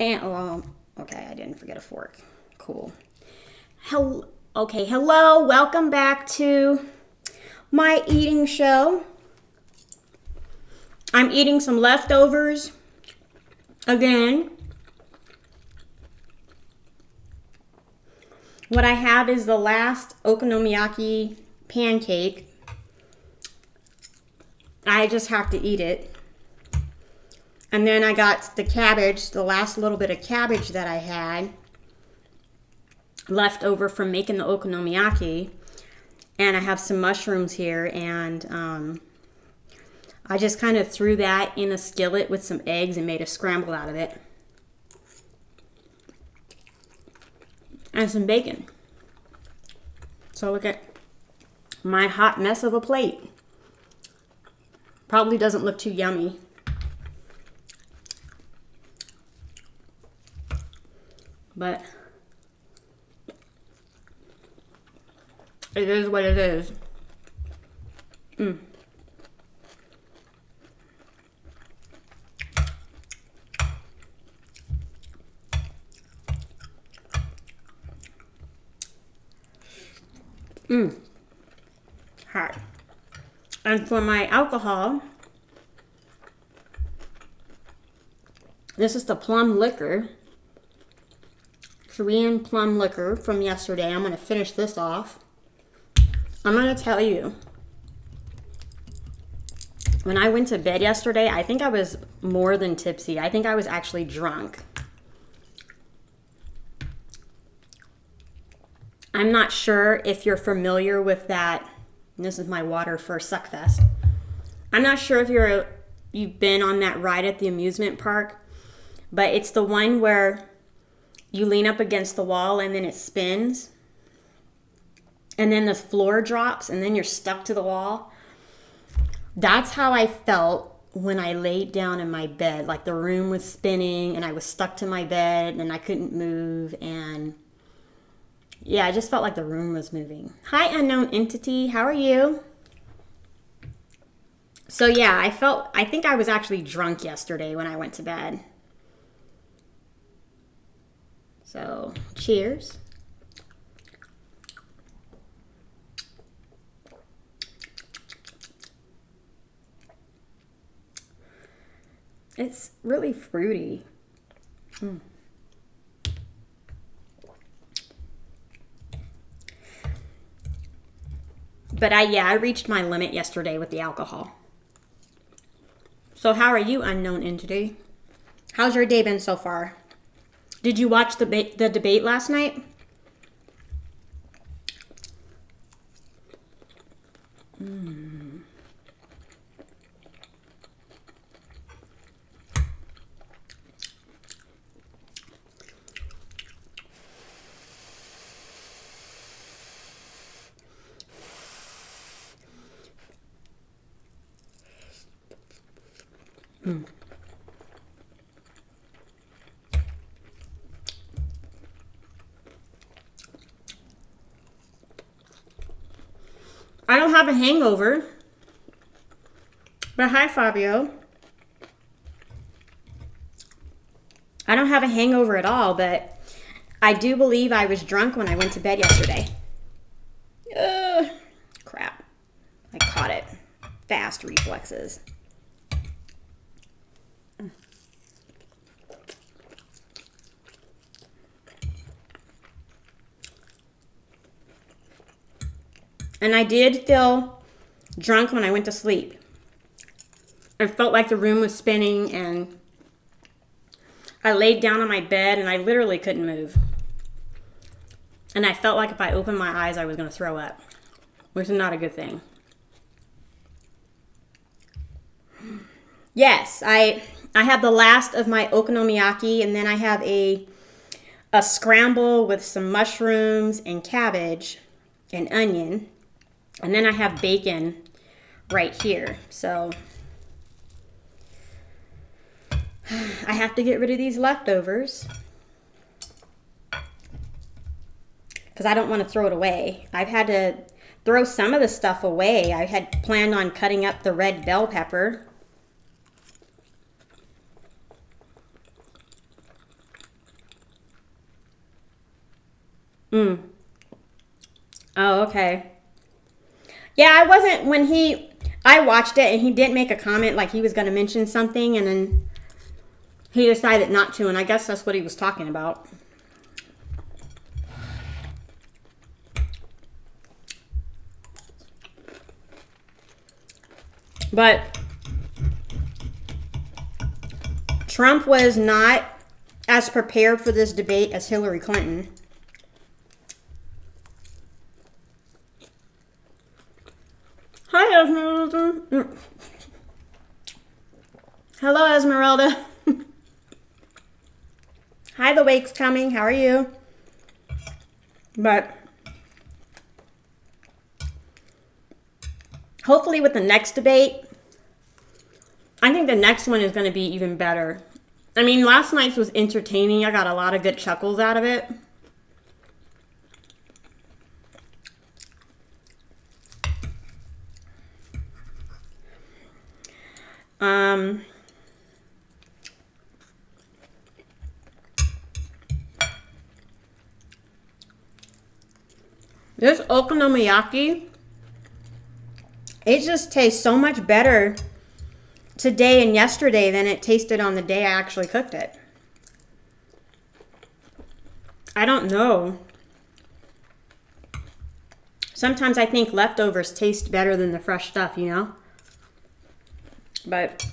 And, oh, okay, I didn't forget a fork. Cool. Hello, welcome back to my eating show. I'm eating some leftovers again. What I have is the last okonomiyaki pancake. I just have to eat it. And then I got the cabbage, the last little bit of cabbage that I had left over from making the okonomiyaki. And I have some mushrooms here, and I just kind of threw that in a skillet with some eggs and made a scramble out of it. And some bacon. So look at my hot mess of a plate. Probably doesn't look too yummy. But it is what it is. Hot. And for my alcohol, this is the plum liquor. Korean plum liquor from yesterday. I'm going to finish this off. I'm going to tell you, when I went to bed yesterday, I think I was more than tipsy. I think I was actually drunk. I'm not sure if you're familiar with that. This is my water for Suckfest. I'm not sure if you've been on that ride at the amusement park, but it's the one where you lean up against the wall and then it spins. And then the floor drops and then you're stuck to the wall. That's how I felt when I laid down in my bed. Like the room was spinning and I was stuck to my bed and I couldn't move. And yeah, I just felt like the room was moving. Hi, unknown entity. How are you? So yeah, I think I was actually drunk yesterday when I went to bed. So, cheers. It's really fruity. But I reached my limit yesterday with the alcohol. So how are you, unknown entity? How's your day been so far? Did you watch the debate last night? I don't have a hangover. But hi, Fabio. I don't have a hangover at all, but I do believe I was drunk when I went to bed yesterday. Crap. I caught it. Fast reflexes. And I did feel drunk when I went to sleep. I felt like the room was spinning and I laid down on my bed and I literally couldn't move. And I felt like if I opened my eyes, I was going to throw up, which is not a good thing. Yes, I have the last of my okonomiyaki, and then I have a scramble with some mushrooms and cabbage and onion. And then I have bacon right here. So I have to get rid of these leftovers because I don't want to throw it away. I've had to throw some of the stuff away. I had planned on cutting up the red bell pepper. Mm. Oh, okay. Yeah, I wasn't I watched it and he didn't make a comment like he was going to mention something and then he decided not to, and I guess that's what he was talking about. But Trump was not as prepared for this debate as Hillary Clinton. Hi, Esmeralda. Hello, Esmeralda. Hi, the wake's coming. How are you? But hopefully with the next debate, I think the next one is going to be even better. I mean, last night's was entertaining. I got a lot of good chuckles out of it. This okonomiyaki, it just tastes so much better today and yesterday than it tasted on the day I actually cooked it. I don't know. Sometimes I think leftovers taste better than the fresh stuff, you know? But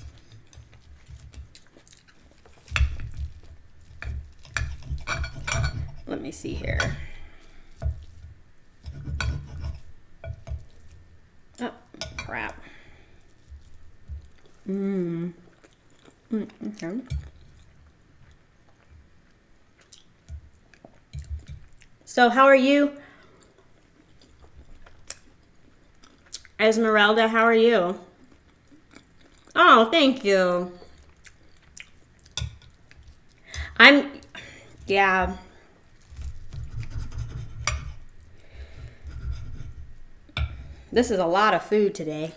let me see here. Oh, crap. Okay. So how are you? Esmeralda, how are you? Oh, thank you. Yeah. This is a lot of food today.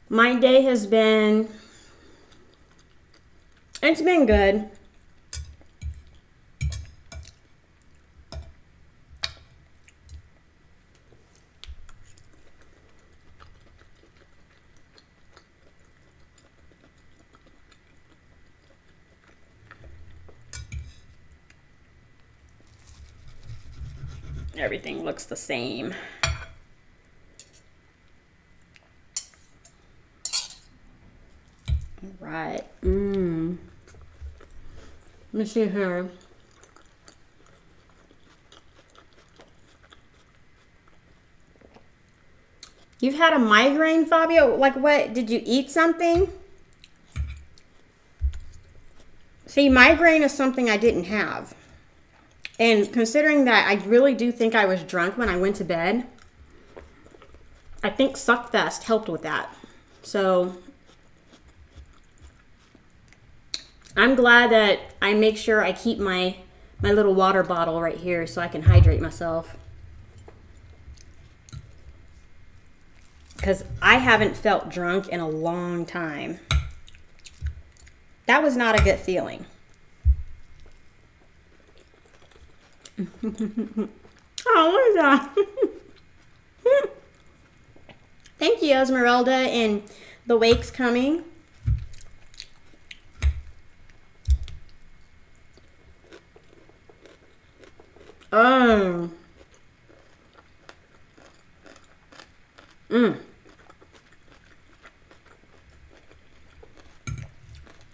My day has been, it's been good. Everything looks the same. Right. Let me see here. You've had a migraine, Fabio? Like what? Did you eat something? See, migraine is something I didn't have. And considering that I really do think I was drunk when I went to bed, I think Suckfest helped with that. So I'm glad that I make sure I keep my little water bottle right here so I can hydrate myself. Because I haven't felt drunk in a long time. That was not a good feeling. Oh, what is that? Thank you, Esmeralda, and the wake's coming. Oh.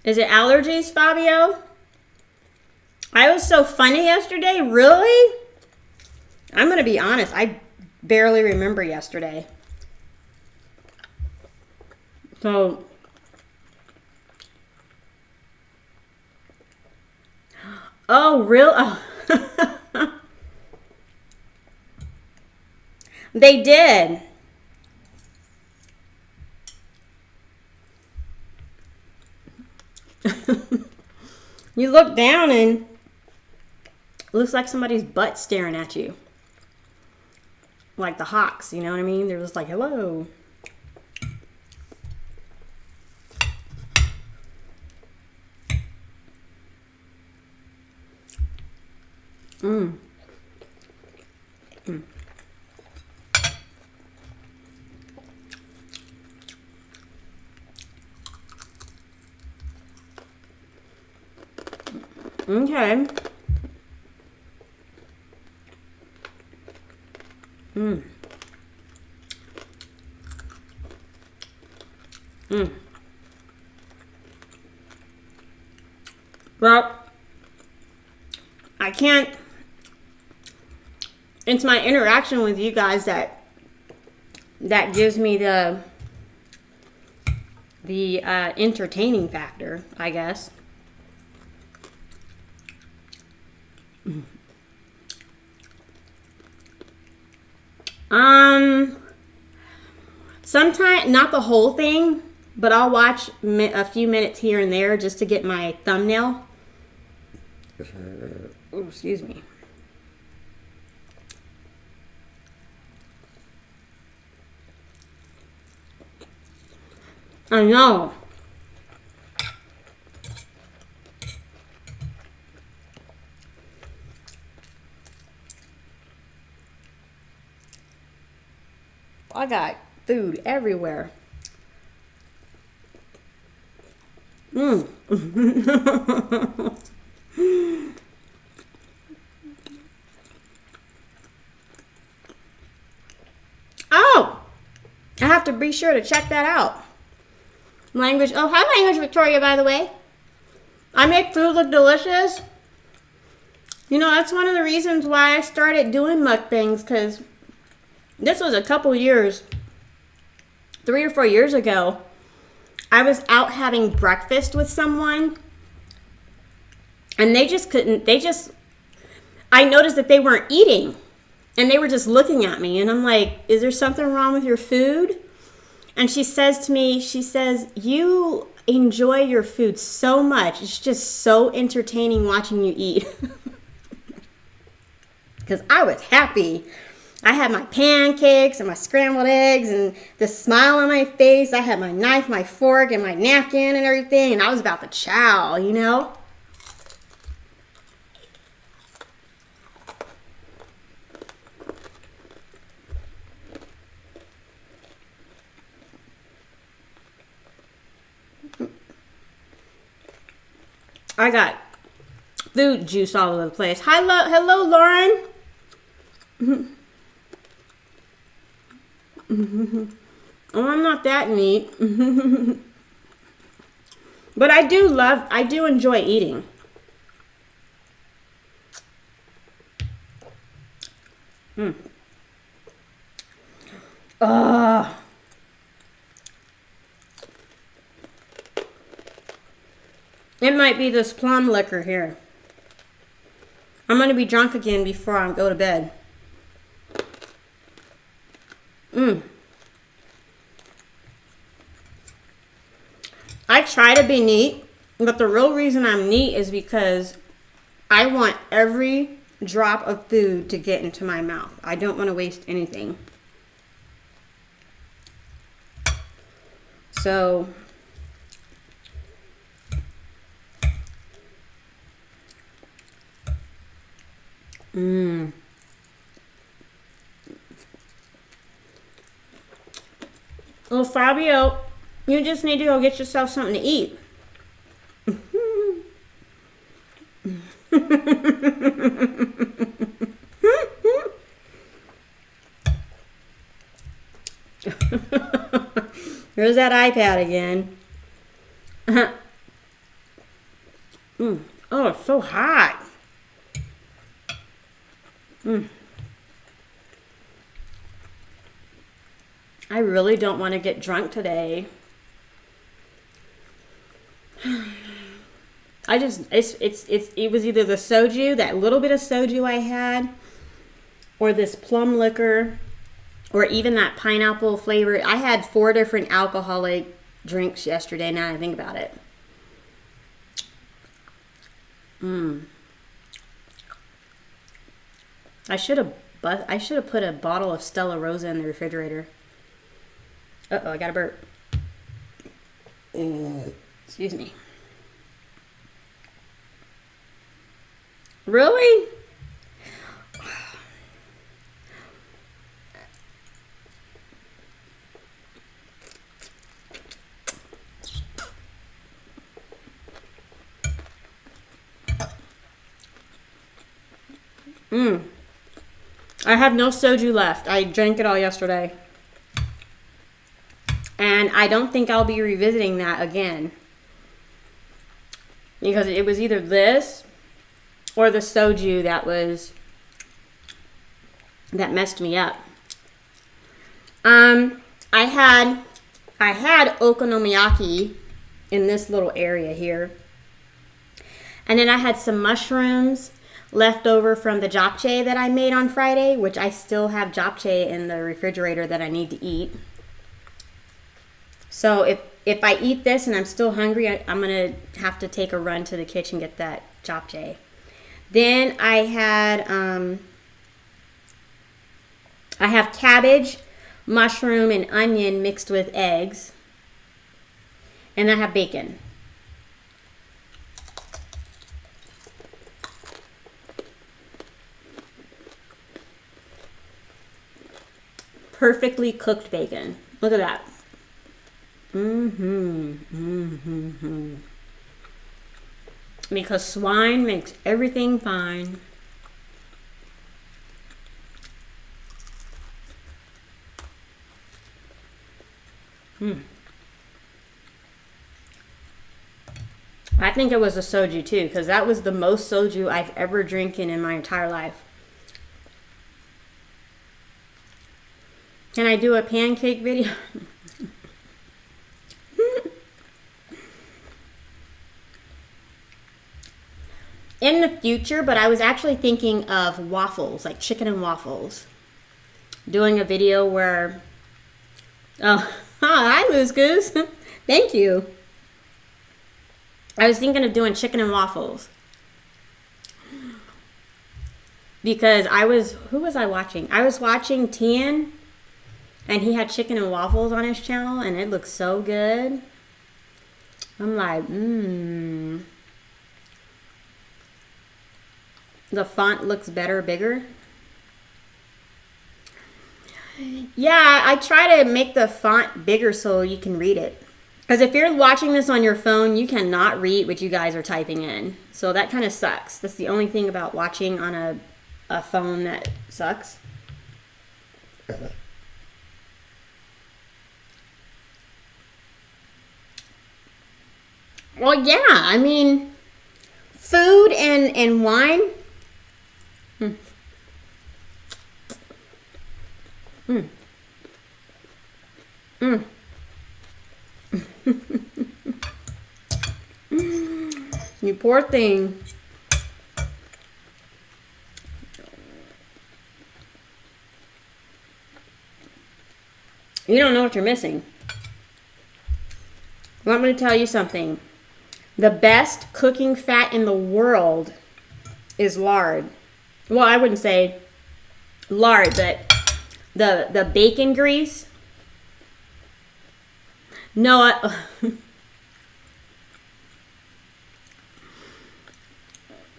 Is it allergies, Fabio? I was so funny yesterday. Really? I'm going to be honest. I barely remember yesterday. So, oh, real? Oh. They did. You look down and it looks like somebody's butt staring at you. Like the Hawks, you know what I mean? They're just like, hello. Mmm. Mm. Okay. Mm. Mm. Well, I can't. It's my interaction with you guys that gives me the entertaining factor, I guess. Sometimes, not the whole thing, but I'll watch a few minutes here and there just to get my thumbnail. Oh, excuse me. I know. I got food everywhere. Mm. Oh, I have to be sure to check that out. Language. Oh, hi, Language Victoria, by the way. I make food look delicious. You know, that's one of the reasons why I started doing mukbangs, because this was a couple years, 3 or 4 years ago. I was out having breakfast with someone, and they just couldn't, I noticed that they weren't eating, and they were just looking at me, and I'm like, is there something wrong with your food? And she says to me, you enjoy your food so much. It's just so entertaining watching you eat. Because I was happy. I had my pancakes and my scrambled eggs and the smile on my face. I had my knife, my fork, and my napkin and everything. And I was about to chow, you know? I got food juice all over the place. Hello, Lauren. Oh, I'm not that neat. But I do enjoy eating. It might be this plum liquor here. I'm going to be drunk again before I go to bed. I try to be neat, but the real reason I'm neat is because I want every drop of food to get into my mouth. I don't want to waste anything. So Well, Fabio, you just need to go get yourself something to eat. There's that iPad again. Oh, it's so hot. I really don't want to get drunk today. It was either the soju, that little bit of soju I had, or this plum liquor, or even that pineapple flavor. I had 4 different alcoholic drinks yesterday, now that I think about it. I should have put a bottle of Stella Rosa in the refrigerator. Uh-oh, I got a burp. Excuse me. Really? I have no soju left. I drank it all yesterday. And I don't think I'll be revisiting that again. Because it was either this or the soju that messed me up. I had okonomiyaki in this little area here. And then I had some mushrooms left over from the japchae that I made on Friday, which I still have japchae in the refrigerator that I need to eat. So if I eat this and I'm still hungry, I'm going to have to take a run to the kitchen and get that japchae. Then I have cabbage, mushroom, and onion mixed with eggs. And I have bacon. Perfectly cooked bacon. Look at that. Because swine makes everything fine. I think it was a soju too, because that was the most soju I've ever drinking in my entire life. Can I do a pancake video? In the future, but I was actually thinking of waffles, like chicken and waffles. Doing a video where... Oh, hi, Loose Goose. Thank you. I was thinking of doing chicken and waffles. Because who was I watching? I was watching Tian, and he had chicken and waffles on his channel, and it looked so good. I'm like, The font looks better, bigger. Yeah, I try to make the font bigger so you can read it. Because if you're watching this on your phone, you cannot read what you guys are typing in. So that kind of sucks. That's the only thing about watching on a phone that sucks. Well, yeah, I mean, food and wine. You poor thing. You don't know what you're missing. Want me to tell you something? The best cooking fat in the world is lard. Well, I wouldn't say lard, but the bacon grease. No,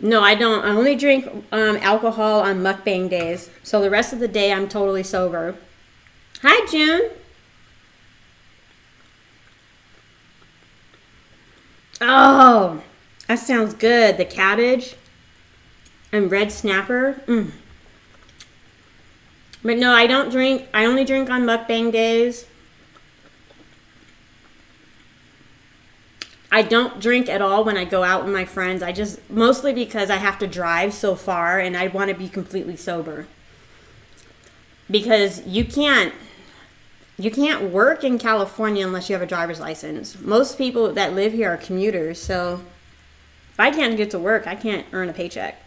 no, I don't. I only drink alcohol on mukbang days. So the rest of the day, I'm totally sober. Hi, June. Oh, that sounds good. The cabbage and red snapper. But no, I don't drink. I only drink on mukbang days. I don't drink at all when I go out with my friends. Mostly because I have to drive so far and I want to be completely sober. Because you can't work in California unless you have a driver's license. Most people that live here are commuters, so if I can't get to work, I can't earn a paycheck.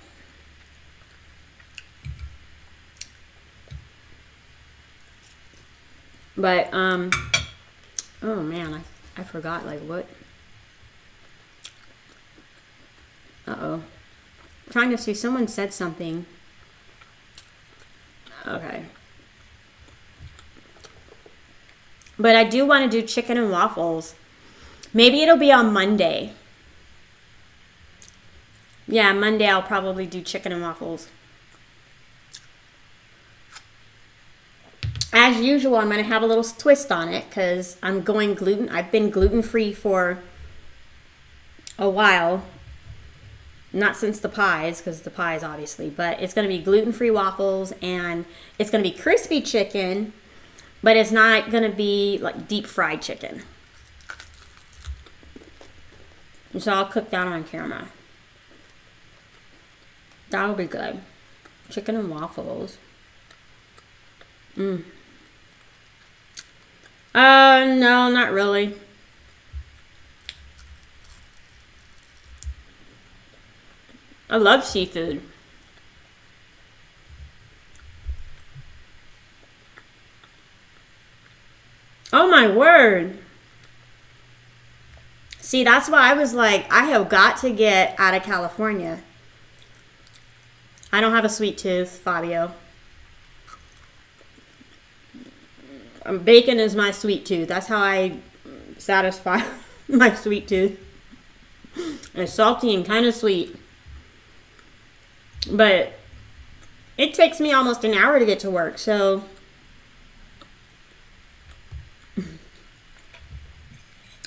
But, oh man, I forgot, like, what? Uh-oh. trying to see. Someone said something. Okay. But I do want to do chicken and waffles. Maybe it'll be on Monday. Yeah, Monday I'll probably do chicken and waffles. As usual, I'm going to have a little twist on it because I'm going gluten. I've been gluten-free for a while. Not since the pies, because the pies obviously, but it's going to be gluten-free waffles, and it's going to be crispy chicken, but it's not going to be like deep fried chicken. So I'll cook that on camera. That'll be good. Chicken and waffles. No, not really. I love seafood. Oh my word. See, that's why I was like, I have got to get out of California. I don't have a sweet tooth, Fabio. Bacon is my sweet tooth. That's how I satisfy my sweet tooth. It's salty and kind of sweet. But it takes me almost an hour to get to work, so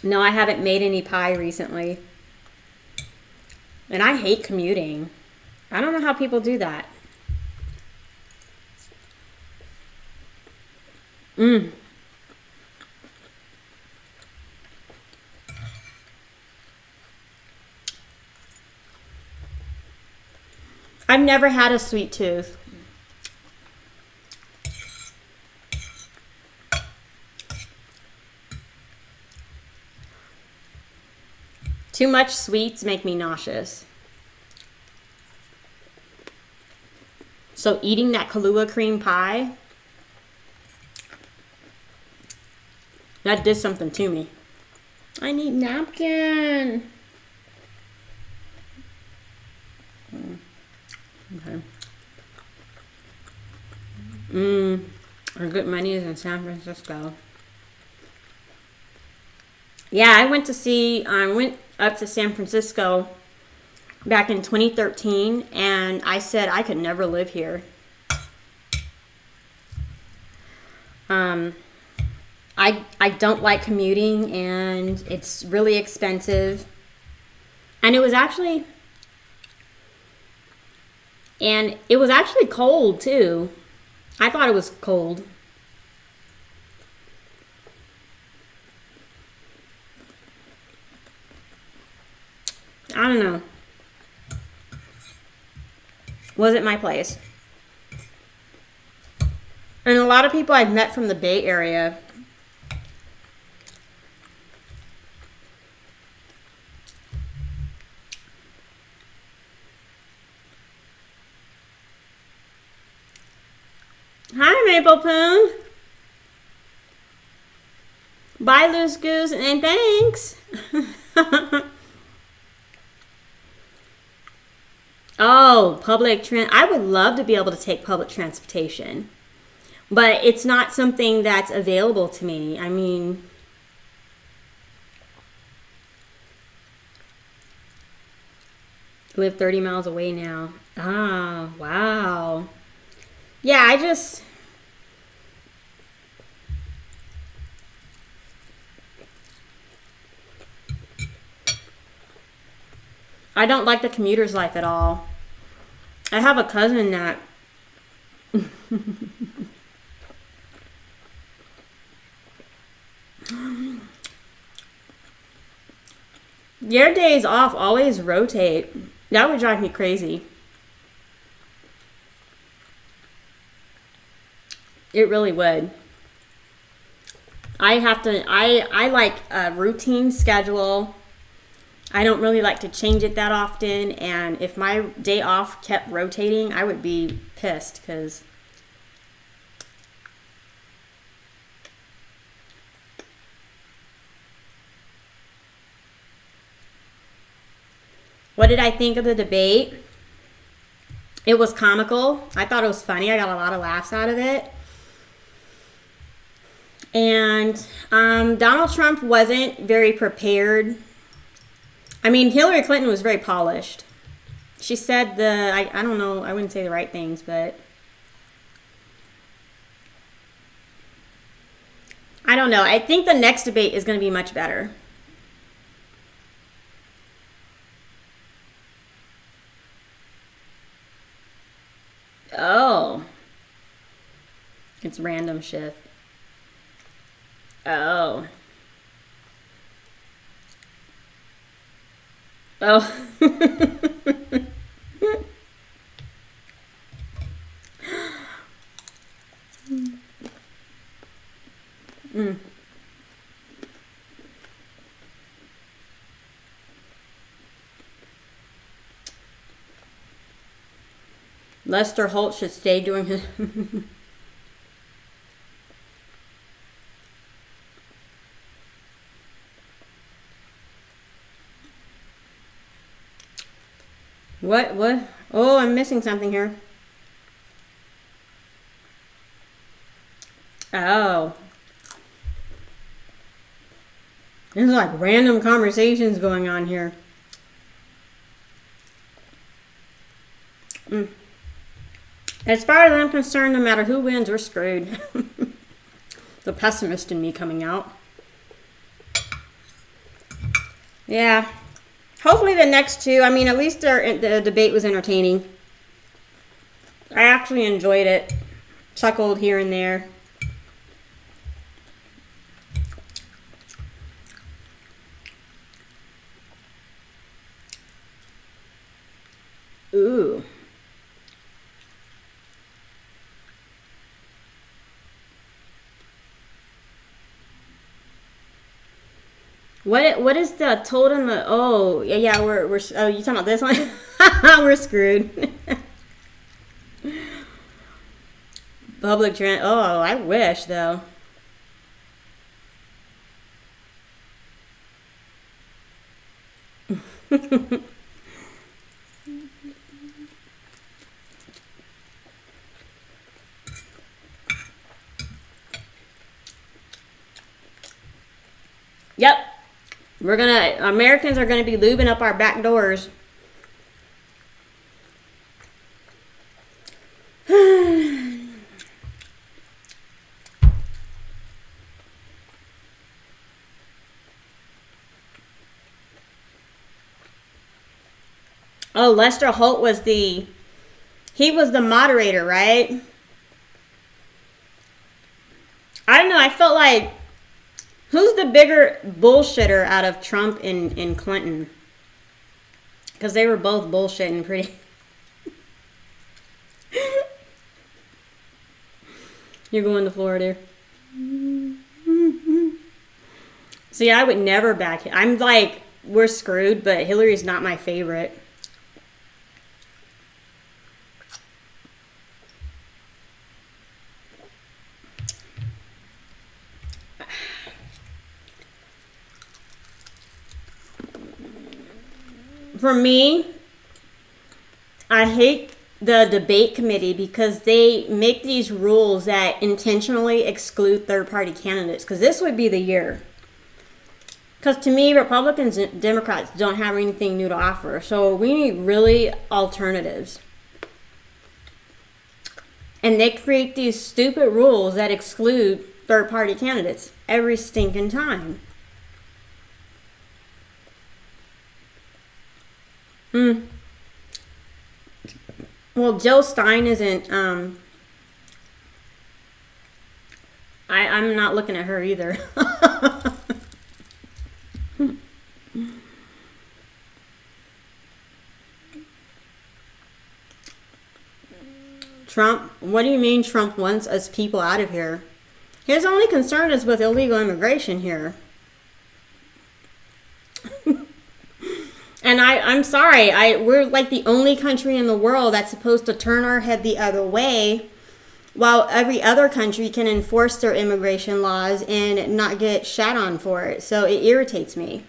no, I haven't made any pie recently. And I hate commuting. I don't know how people do that. I've never had a sweet tooth. Too much sweets make me nauseous. So eating that Kahlua cream pie, that did something to me. I need napkin. Okay. Our good money is in San Francisco. Yeah, I went up to San Francisco back in 2013, and I said I could never live here. I don't like commuting, and it's really expensive. And it was actually cold too. I thought it was cold. I don't know. Wasn't my place. And a lot of people I've met from the Bay Area. Hi, Maple Poon. Bye, Loose Goose, and thanks. Oh, I would love to be able to take public transportation, but it's not something that's available to me. I mean, live 30 miles away now. Ah, wow. Yeah, I don't like the commuter's life at all. I have a cousin that your days off always rotate. That would drive me crazy. It really would. I like a routine schedule. I don't really like to change it that often, and if my day off kept rotating, I would be pissed because what did I think of the debate? It was comical. I thought it was funny. I got a lot of laughs out of it. And Donald Trump wasn't very prepared. I mean, Hillary Clinton was very polished. She said I don't know, I wouldn't say the right things, but I don't know. I think the next debate is going to be much better. Oh. It's random shift. Oh. Oh. Mm. Lester Holt should stay doing his... What? Oh, I'm missing something here. Oh. There's like random conversations going on here. As far as I'm concerned, no matter who wins, we're screwed. The pessimist in me coming out. Yeah. Hopefully the next two, I mean, at least the debate was entertaining. I actually enjoyed it. Chuckled here and there. Ooh. What is the totem? Oh yeah, we're oh, you talking about this one? We're screwed. Public trend. Oh, I wish though. Yep. Americans are gonna be lubing up our back doors. Oh, Lester Holt was he was the moderator, right? I don't know, I felt like, who's the bigger bullshitter out of Trump and Clinton? Because they were both bullshitting pretty. You're going to Florida. See, I would never back him. I'm like, we're screwed, but Hillary's not my favorite. For me, I hate the debate committee because they make these rules that intentionally exclude third-party candidates. Because this would be the year. Because to me, Republicans and Democrats don't have anything new to offer. So we need really alternatives. And they create these stupid rules that exclude third-party candidates every stinking time. Well, Jill Stein isn't, I'm not looking at her either. Trump, what do you mean Trump wants us people out of here? His only concern is with illegal immigration here. And I'm sorry, we're like the only country in the world that's supposed to turn our head the other way while every other country can enforce their immigration laws and not get shat on for it. So it irritates me.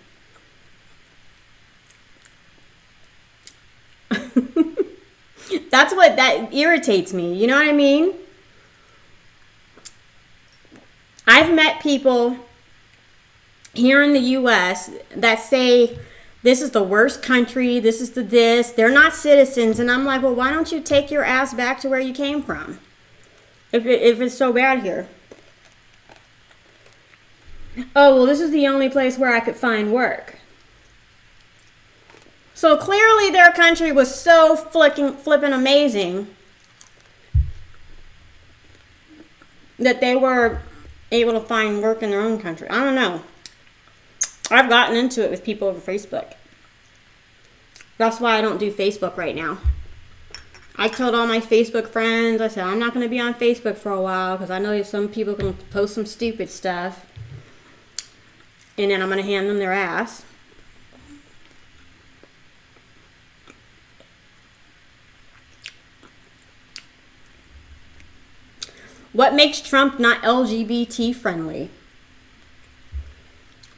That's what that irritates me. You know what I mean? I've met people here in the U.S. that say this is the worst country, this is this. They're not citizens. And I'm like, well, why don't you take your ass back to where you came from? If it's so bad here. Oh, well, this is the only place where I could find work. So clearly their country was so flipping amazing that they were able to find work in their own country. I don't know. I've gotten into it with people over Facebook. That's why I don't do Facebook right now. I told all my Facebook friends, I said, I'm not going to be on Facebook for a while because I know some people can post some stupid stuff. And then I'm going to hand them their ass. What makes Trump not LGBT friendly?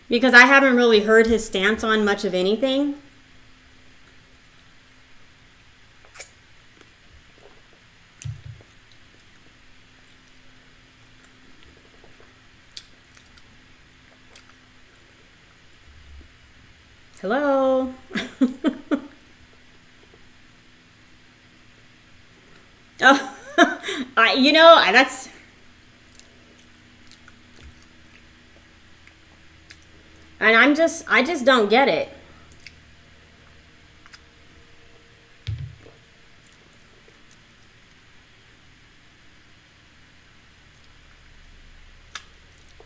Because I haven't really heard his stance on much of anything. Hello? Oh, that's... And I just don't get it.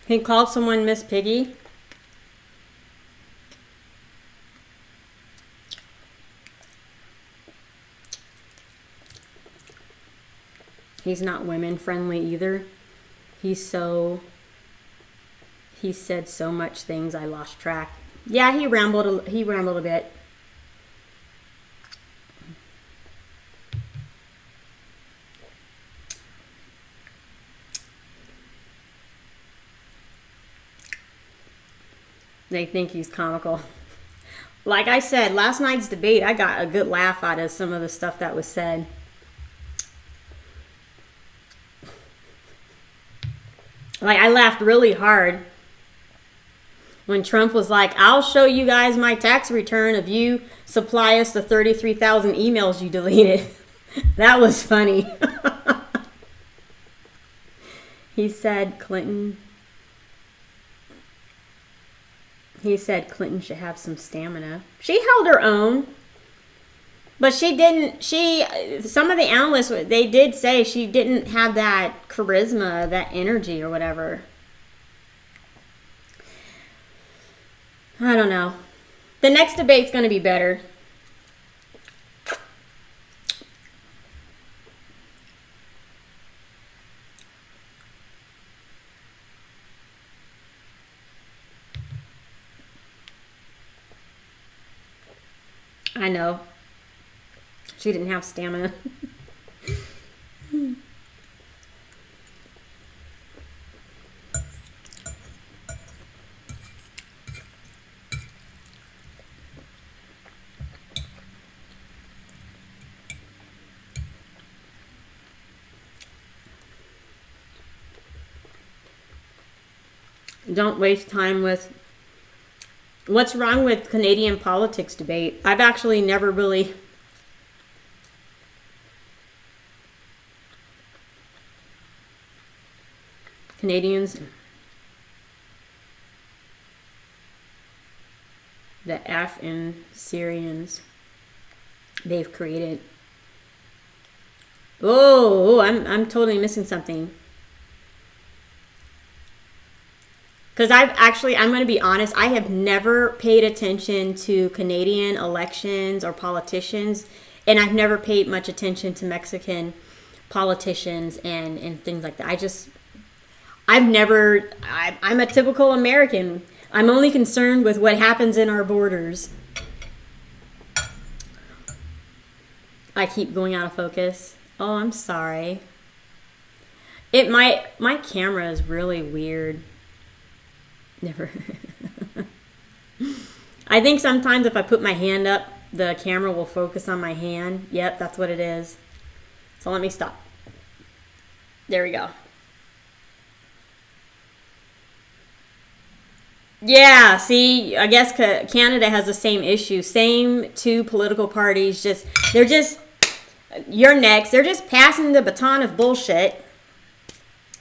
He called someone Miss Piggy. He's not women friendly either. He said so much things I lost track. Yeah, he rambled a bit. They think he's comical. Like I said, last night's debate, I got a good laugh out of some of the stuff that was said. Like, I laughed really hard when Trump was like, I'll show you guys my tax return if you supply us the 33,000 emails you deleted. That was funny. He said Clinton should have some stamina. She held her own. But some of the analysts, they did say she didn't have that charisma, that energy or whatever. I don't know. The next debate's going to be better. I know. She didn't have stamina. Don't waste time with... What's wrong with Canadian politics debate? I've actually never really... Canadians, the Afghan Syrians, they've created. Oh, I'm totally missing something. Because I'm going to be honest, I have never paid attention to Canadian elections or politicians, and I've never paid much attention to Mexican politicians and things like that. I'm a typical American. I'm only concerned with what happens in our borders. I keep going out of focus. Oh, I'm sorry. My camera is really weird. Never. I think sometimes if I put my hand up, the camera will focus on my hand. Yep, that's what it is. So let me stop. There we go. Yeah, see, I guess Canada has the same issue. Same two political parties. You're next. They're just passing the baton of bullshit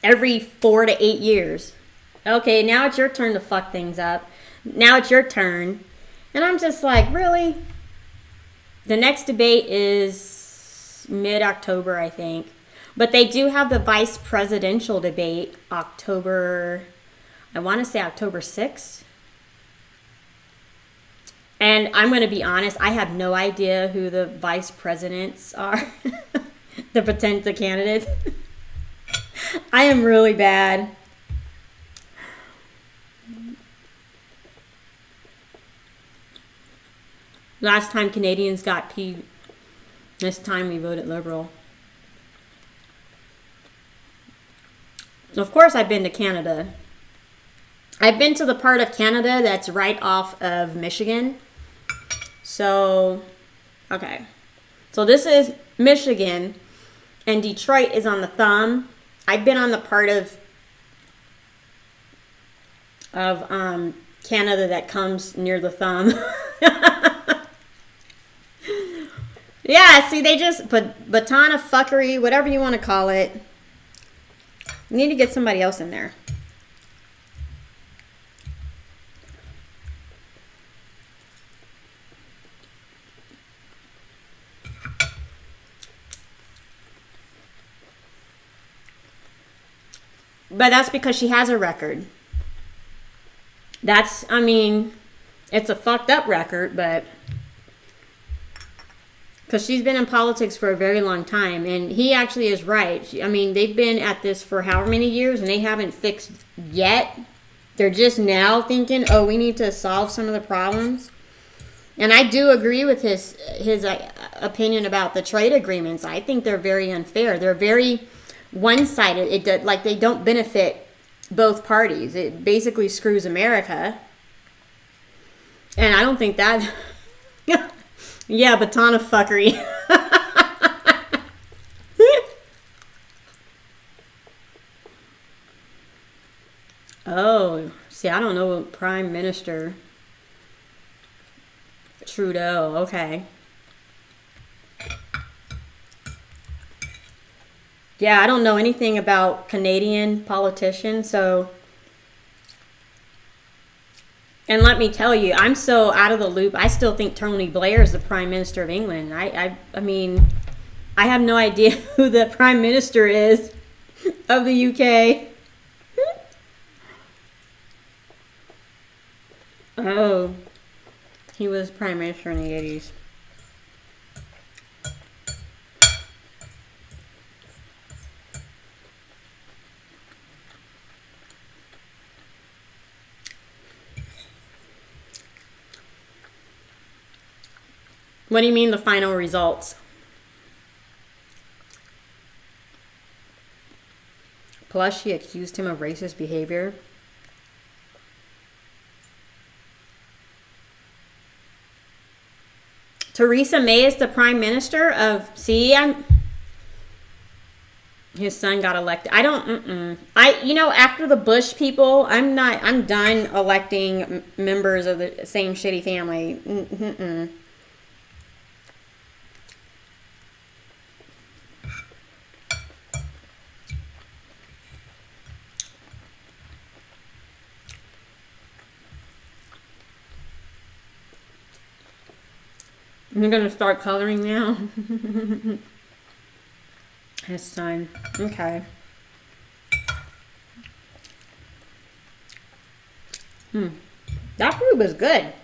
every 4 to 8 years. Okay, now it's your turn to fuck things up. Now it's your turn. And I'm just like, really? The next debate is mid-October, I think. But they do have the vice presidential debate October 6th. And I'm going to be honest, I have no idea who the vice presidents are. the potential candidates. I am really bad. Last time Canadians got P. This time we voted Liberal. Of course I've been to Canada. I've been to the part of Canada that's right off of Michigan. So, okay. So this is Michigan, and Detroit is on the thumb. I've been on the part of Canada that comes near the thumb. Yeah, see, they just put baton of fuckery, whatever you want to call it. You need to get somebody else in there. But that's because she has a record. It's a fucked up record, but because she's been in politics for a very long time, and he actually is right. They've been at this for however many years, and they haven't fixed yet. They're just now thinking, oh, we need to solve some of the problems. And I do agree with his opinion about the trade agreements. I think they're very unfair. They're very one-sided. They don't benefit both parties. It basically screws America. And I don't think that... Yeah, baton of fuckery. Oh, see, I don't know. Prime Minister Trudeau. Okay. Yeah, I don't know anything about Canadian politicians, so... And let me tell you, I'm so out of the loop. I still think Tony Blair is the Prime Minister of England. I have no idea who the Prime Minister is of the UK. Oh, he was Prime Minister in the 80s. What do you mean the final results? Plus, she accused him of racist behavior. Theresa May is the Prime Minister of... See, his son got elected. After the Bush people, I'm done electing members of the same shitty family. I'm going to start coloring now. His son. Okay. That food was good.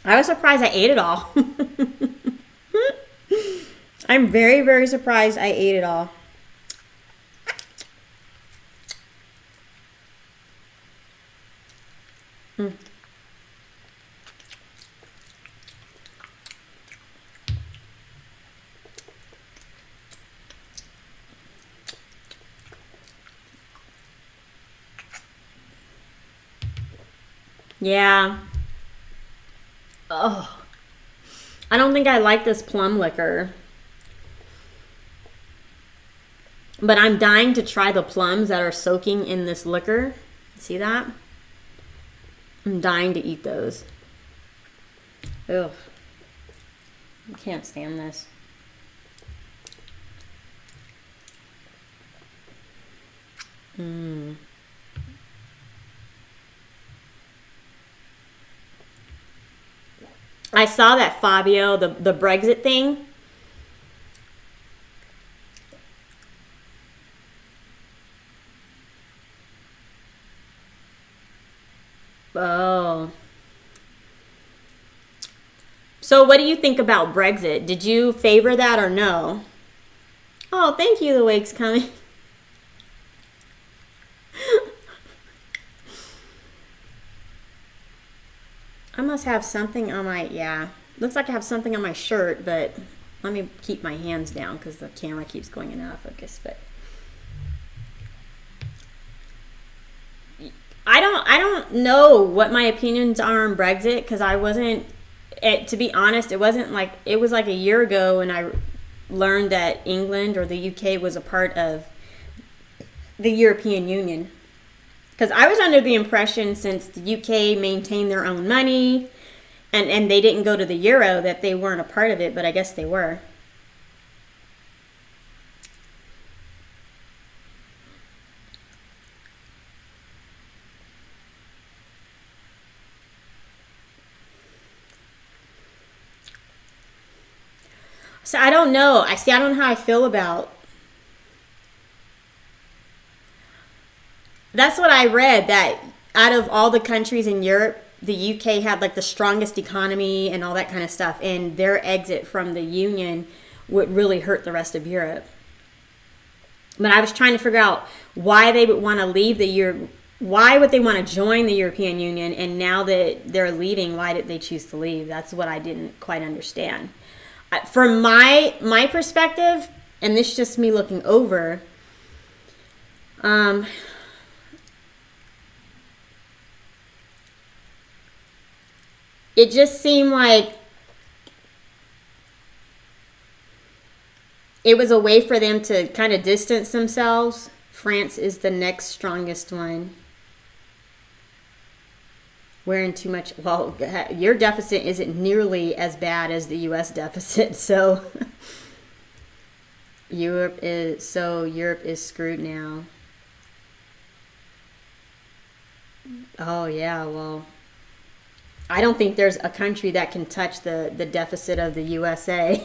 I was surprised I ate it all. I'm very, very surprised I ate it all. Yeah. Oh. I don't think I like this plum liquor. But I'm dying to try the plums that are soaking in this liquor. See that? I'm dying to eat those. Ugh. I can't stand this. I saw that Fabio, the Brexit thing. Oh. So what do you think about Brexit? Did you favor that or no? Oh, thank you, the wake's coming. I must have something on my, yeah. Looks like I have something on my shirt, but let me keep my hands down because the camera keeps going in and out of focus. But I don't know what my opinions are on Brexit because I wasn't, to be honest, it was like a year ago when I learned that England or the UK was a part of the European Union. Because I was under the impression since the UK maintained their own money and they didn't go to the euro that they weren't a part of it, but I guess they were. So I don't know. I don't know how I feel about. That's what I read, that out of all the countries in Europe, the UK had like the strongest economy and all that kind of stuff, and their exit from the Union would really hurt the rest of Europe. But I was trying to figure out why they would want to leave the Europe. Why would they want to join the European Union? And now that they're leaving, why did they choose to leave? That's what I didn't quite understand. From my perspective, and this is just me looking over, it just seemed like it was a way for them to kind of distance themselves. France is the next strongest one. We're in too much. Well, your deficit isn't nearly as bad as the U.S. deficit, so Europe is screwed now. Oh yeah, well, I don't think there's a country that can touch the deficit of the USA.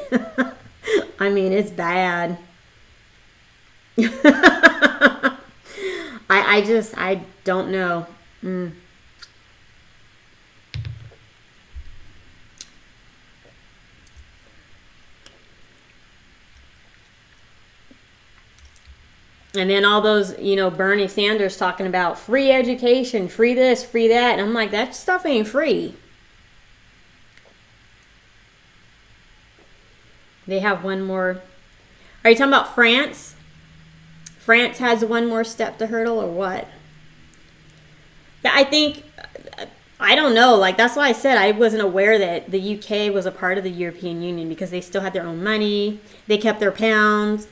I mean, it's bad. I don't know. And then all those, Bernie Sanders talking about free education, free this, free that. And I'm like, that stuff ain't free. They have one more. Are you talking about France? France has one more step to hurdle or what? I think, I don't know. Like, that's why I said I wasn't aware that the UK was a part of the European Union because they still had their own money. They kept their pounds.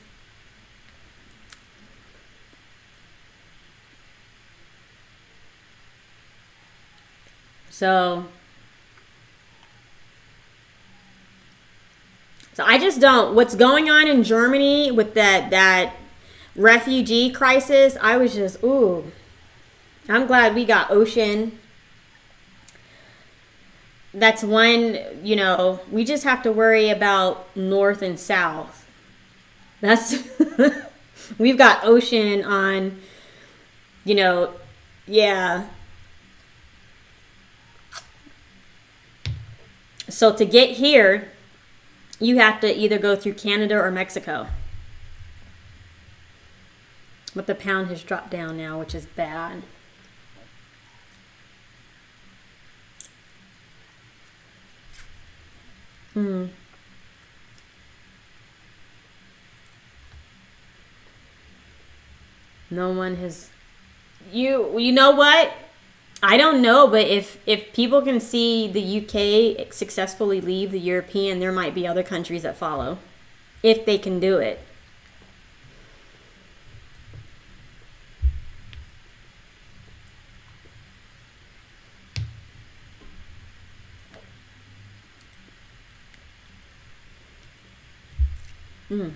So I just don't. What's going on in Germany with that refugee crisis, I was just, ooh. I'm glad we got ocean. That's one, we just have to worry about north and south. That's, we've got ocean on, yeah. So to get here, you have to either go through Canada or Mexico. But the pound has dropped down now, which is bad. No one has. You know what? I don't know, but if people can see the UK successfully leave the European, there might be other countries that follow. If they can do it. Mm.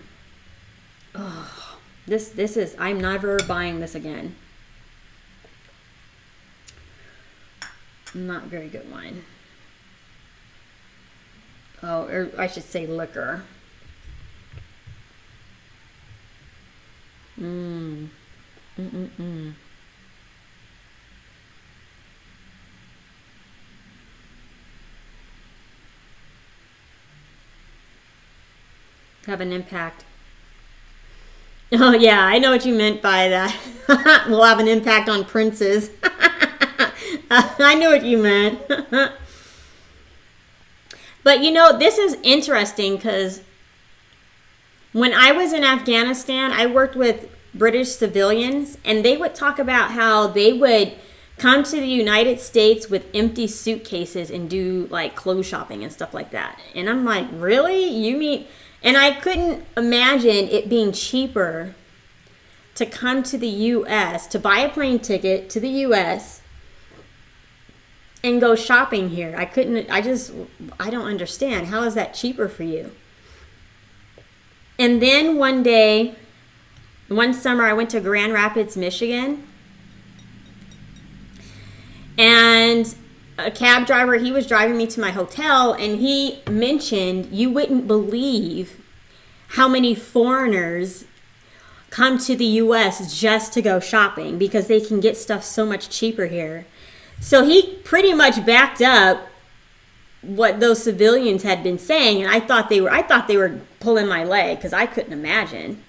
Oh, this is, I'm never buying this again. Not very good wine. Oh, or I should say liquor. Mm. Mm-mm-mm. Have an impact. Oh, yeah, I know what you meant by that. Will have an impact on princes. I know what you meant. But you know, this is interesting because when I was in Afghanistan, I worked with British civilians, and they would talk about how they would come to the United States with empty suitcases and do like clothes shopping and stuff like that. And I'm like, really? You mean? And I couldn't imagine it being cheaper to come to the U.S., to buy a plane ticket to the U.S., and go shopping here. I don't understand. How is that cheaper for you? And then one summer, I went to Grand Rapids, Michigan. And a cab driver, he was driving me to my hotel, and he mentioned, you wouldn't believe how many foreigners come to the U.S. just to go shopping because they can get stuff so much cheaper here. So he pretty much backed up what those civilians had been saying, and I thought they were pulling my leg because I couldn't imagine.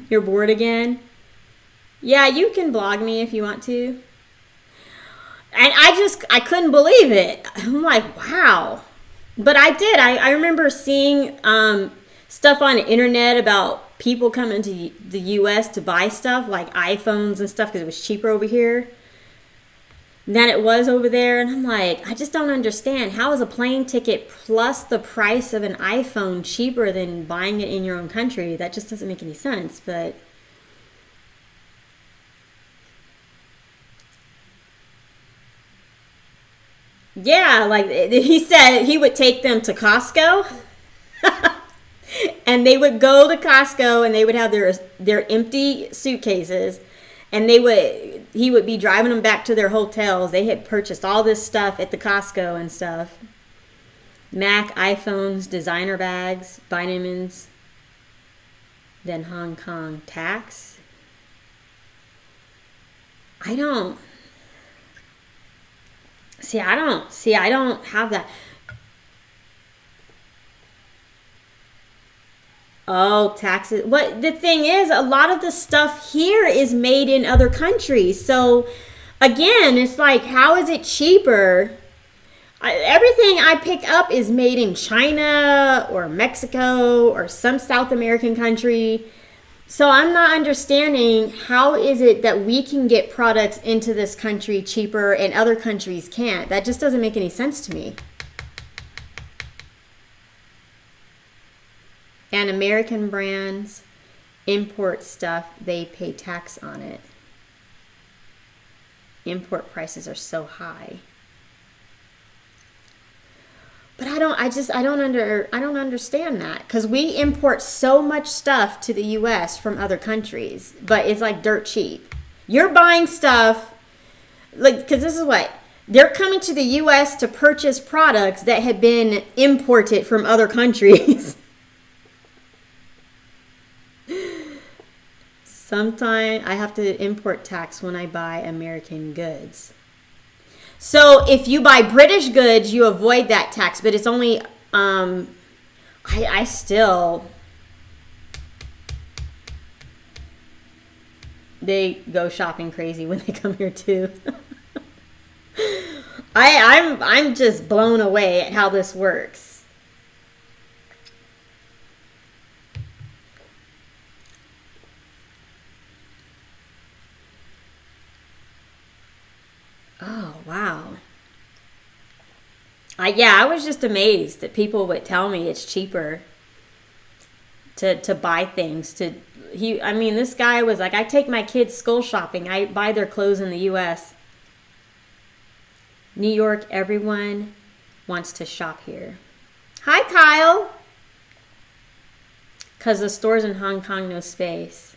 You're bored again? Yeah, you can blog me if you want to. And I couldn't believe it. I'm like, wow. But I did. I remember seeing stuff on the internet about people coming to the U.S. to buy stuff like iPhones and stuff because it was cheaper over here than it was over there. And I'm like, I just don't understand. How is a plane ticket plus the price of an iPhone cheaper than buying it in your own country? That just doesn't make any sense. But yeah, like he said he would take them to Costco. And they would go to Costco and they would have their empty suitcases, and he would be driving them back to their hotels. They had purchased all this stuff at the Costco and stuff. Mac, iPhones, designer bags, vitamins, then Hong Kong tax. I don't have that. Oh, taxes. What the thing is, a lot of the stuff here is made in other countries. So again, it's like, how is it cheaper? Everything I pick up is made in China or Mexico or some South American country. So I'm not understanding, how is it that we can get products into this country cheaper and other countries can't? That just doesn't make any sense to me. And American brands import stuff, they pay tax on it. Import prices are so high. But I don't understand that, because we import so much stuff to the US from other countries, but it's like dirt cheap. You're buying stuff like, because this is what they're coming to the US to purchase products that had been imported from other countries. Sometimes I have to import tax when I buy American goods. So if you buy British goods, you avoid that tax, but it's only, I still, they go shopping crazy when they come here too. I'm just blown away at how this works. Oh, wow. I was just amazed that people would tell me it's cheaper to buy things. This guy was like, I take my kids school shopping. I buy their clothes in the U.S. New York, everyone wants to shop here. Hi, Kyle. Because the stores in Hong Kong, no space.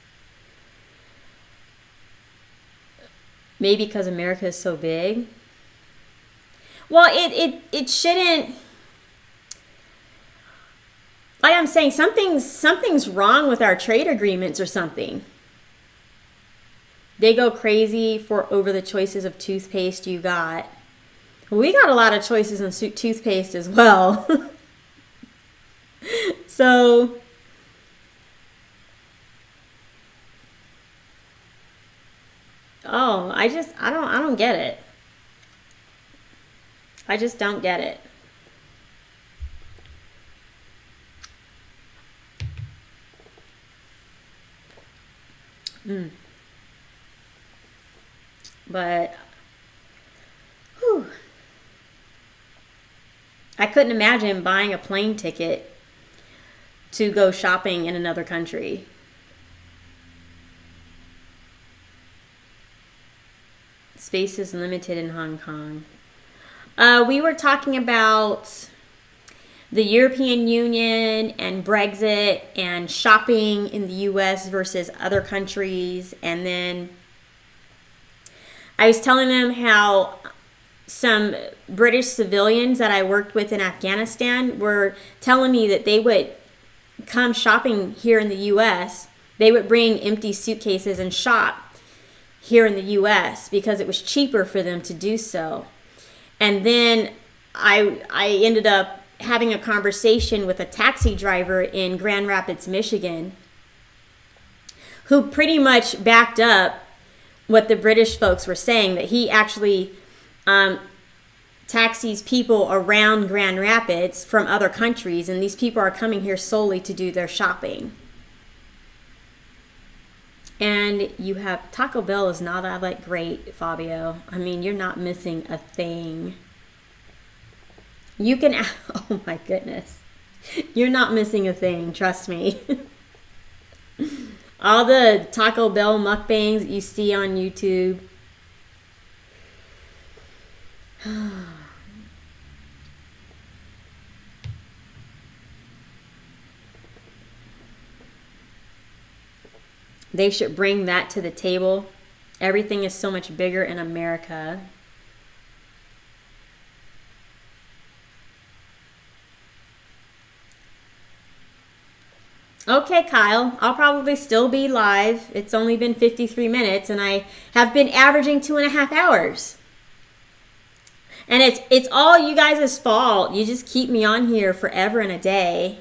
Maybe because America is so big. Well, it shouldn't. Like I'm saying, something's wrong with our trade agreements or something. They go crazy for over the choices of toothpaste you got. We got a lot of choices in toothpaste as well. So, oh, I don't get it. I just don't get it. But, whew, I couldn't imagine buying a plane ticket to go shopping in another country. Space is limited in Hong Kong. We were talking about the European Union and Brexit and shopping in the US versus other countries. And then I was telling them how some British civilians that I worked with in Afghanistan were telling me that they would come shopping here in the US. They would bring empty suitcases and shop here in the US because it was cheaper for them to do so. And then I ended up having a conversation with a taxi driver in Grand Rapids, Michigan, who pretty much backed up what the British folks were saying, that he actually taxis people around Grand Rapids from other countries, and these people are coming here solely to do their shopping. And you have Taco Bell is not that great, Fabio. I mean, you're not missing a thing. You can, oh my goodness. You're not missing a thing, trust me. All the Taco Bell mukbangs that you see on YouTube. They should bring that to the table. Everything is so much bigger in America. Okay, Kyle, I'll probably still be live. It's only been 53 minutes, and I have been averaging 2.5 hours. And it's all you guys' fault. You just keep me on here forever and a day.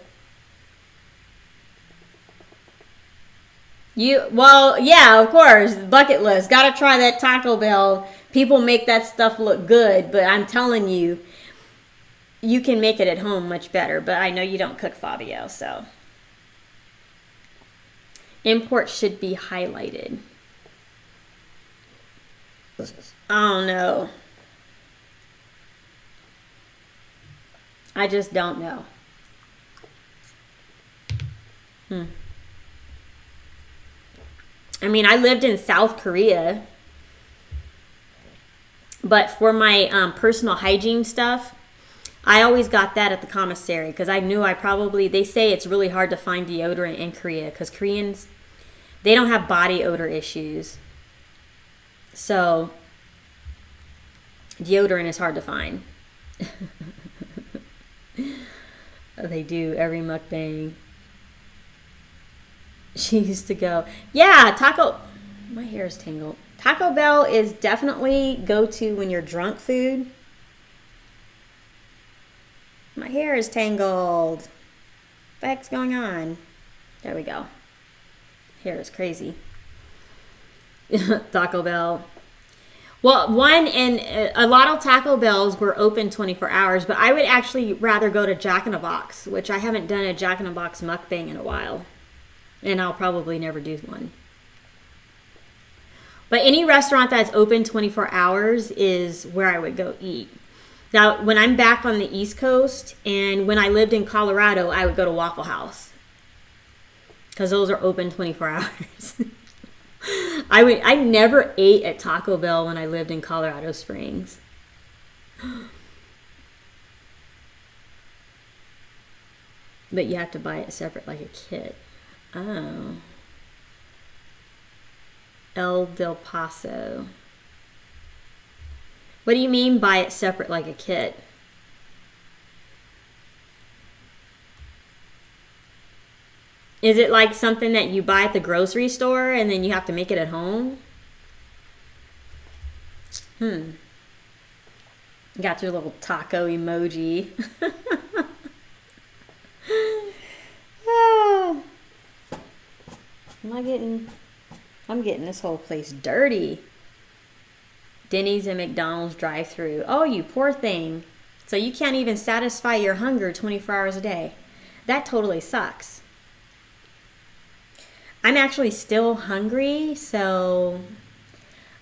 Well, yeah, of course, bucket list. Gotta try that Taco Bell. People make that stuff look good, but I'm telling you, you can make it at home much better. But I know you don't cook, Fabio, so. Import should be highlighted. Oh, no. I just don't know. I mean, I lived in South Korea, but for my personal hygiene stuff, I always got that at the commissary because I knew they say it's really hard to find deodorant in Korea because Koreans, they don't have body odor issues. So, deodorant is hard to find. They do every mukbang. She used to go, yeah, my hair is tangled. Taco Bell is definitely go-to when you're drunk food. My hair is tangled. What the heck's going on? There we go. Hair is crazy. Taco Bell. Well, a lot of Taco Bells were open 24 hours, but I would actually rather go to Jack in the Box, which I haven't done a Jack in the Box mukbang in a while. And I'll probably never do one. But any restaurant that's open 24 hours is where I would go eat. Now, when I'm back on the East Coast and when I lived in Colorado, I would go to Waffle House. Because those are open 24 hours. I never ate at Taco Bell when I lived in Colorado Springs. But you have to buy it separate like a kit. Oh. El Del Paso. What do you mean buy it separate like a kit? Is it like something that you buy at the grocery store and then you have to make it at home? Got your little taco emoji. Oh. I'm getting this whole place dirty. Denny's and McDonald's drive-thru. Oh, you poor thing. So you can't even satisfy your hunger 24 hours a day. That totally sucks. I'm actually still hungry, so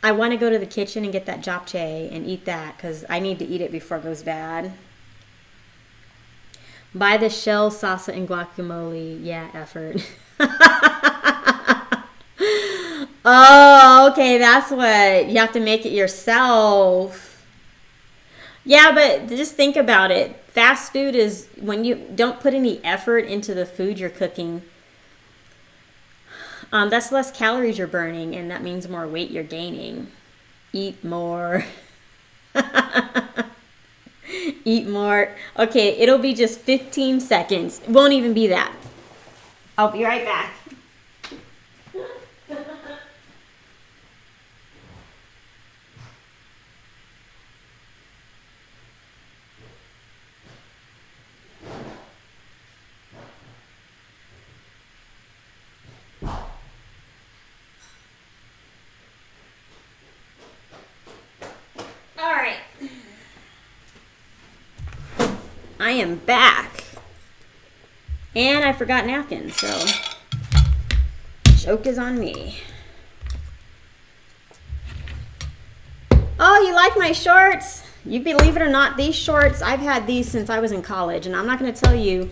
I want to go to the kitchen and get that japchae and eat that because I need to eat it before it goes bad. Buy the shell salsa and guacamole. Yeah, effort. Oh, okay, that's what. You have to make it yourself. Yeah, but just think about it. Fast food is when you don't put any effort into the food you're cooking. That's less calories you're burning, and that means more weight you're gaining. Eat more. Eat more. Okay, it'll be just 15 seconds. It won't even be that. I'll be right back. All right. I am back. And I forgot napkins, so joke is on me. Oh, you like my shorts? You believe it or not, these shorts, I've had these since I was in college, and I'm not going to tell you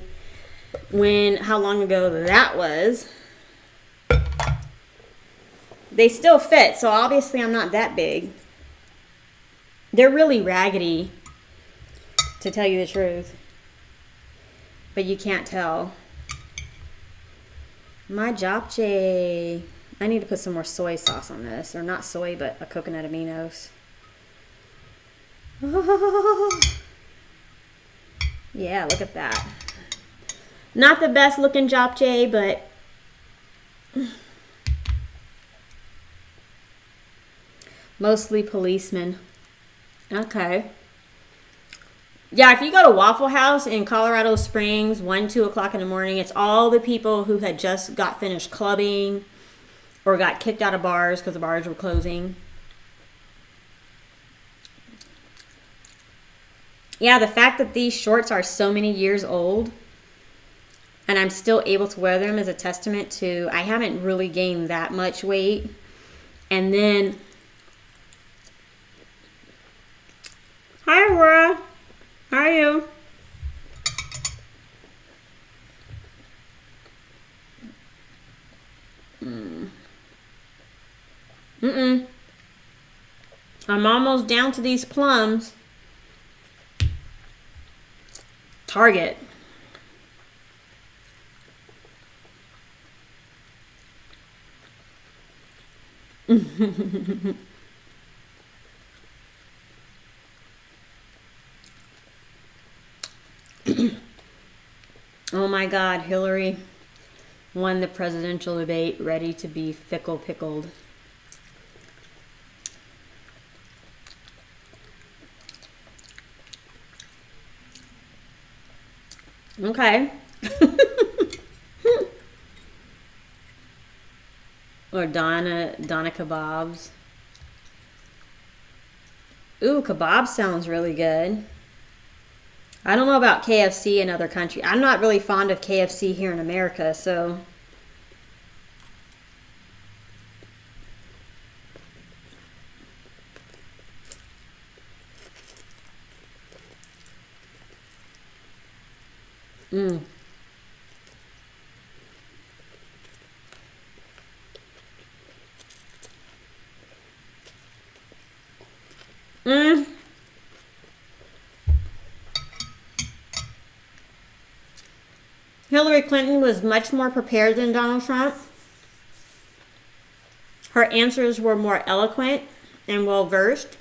how long ago that was. They still fit, so obviously I'm not that big. They're really raggedy, to tell you the truth. But you can't tell. My japchae. I need to put some more soy sauce on this. Or not soy, but a coconut aminos. Oh. Yeah, look at that. Not the best looking japchae, but mostly policemen. Okay. Yeah, if you go to Waffle House in Colorado Springs, 1, 2 o'clock in the morning, it's all the people who had just got finished clubbing or got kicked out of bars because the bars were closing. Yeah, the fact that these shorts are so many years old and I'm still able to wear them is a testament to I haven't really gained that much weight. And then, hi, Aurora. How are you? I'm almost down to these plums. Target. Oh my God, Hillary won the presidential debate, ready to be fickle pickled. Okay. Or Donna kebabs. Ooh, kebab sounds really good. I don't know about KFC in other countries. I'm not really fond of KFC here in America, so. Mm. Mm. Hillary Clinton was much more prepared than Donald Trump. Her answers were more eloquent and well-versed.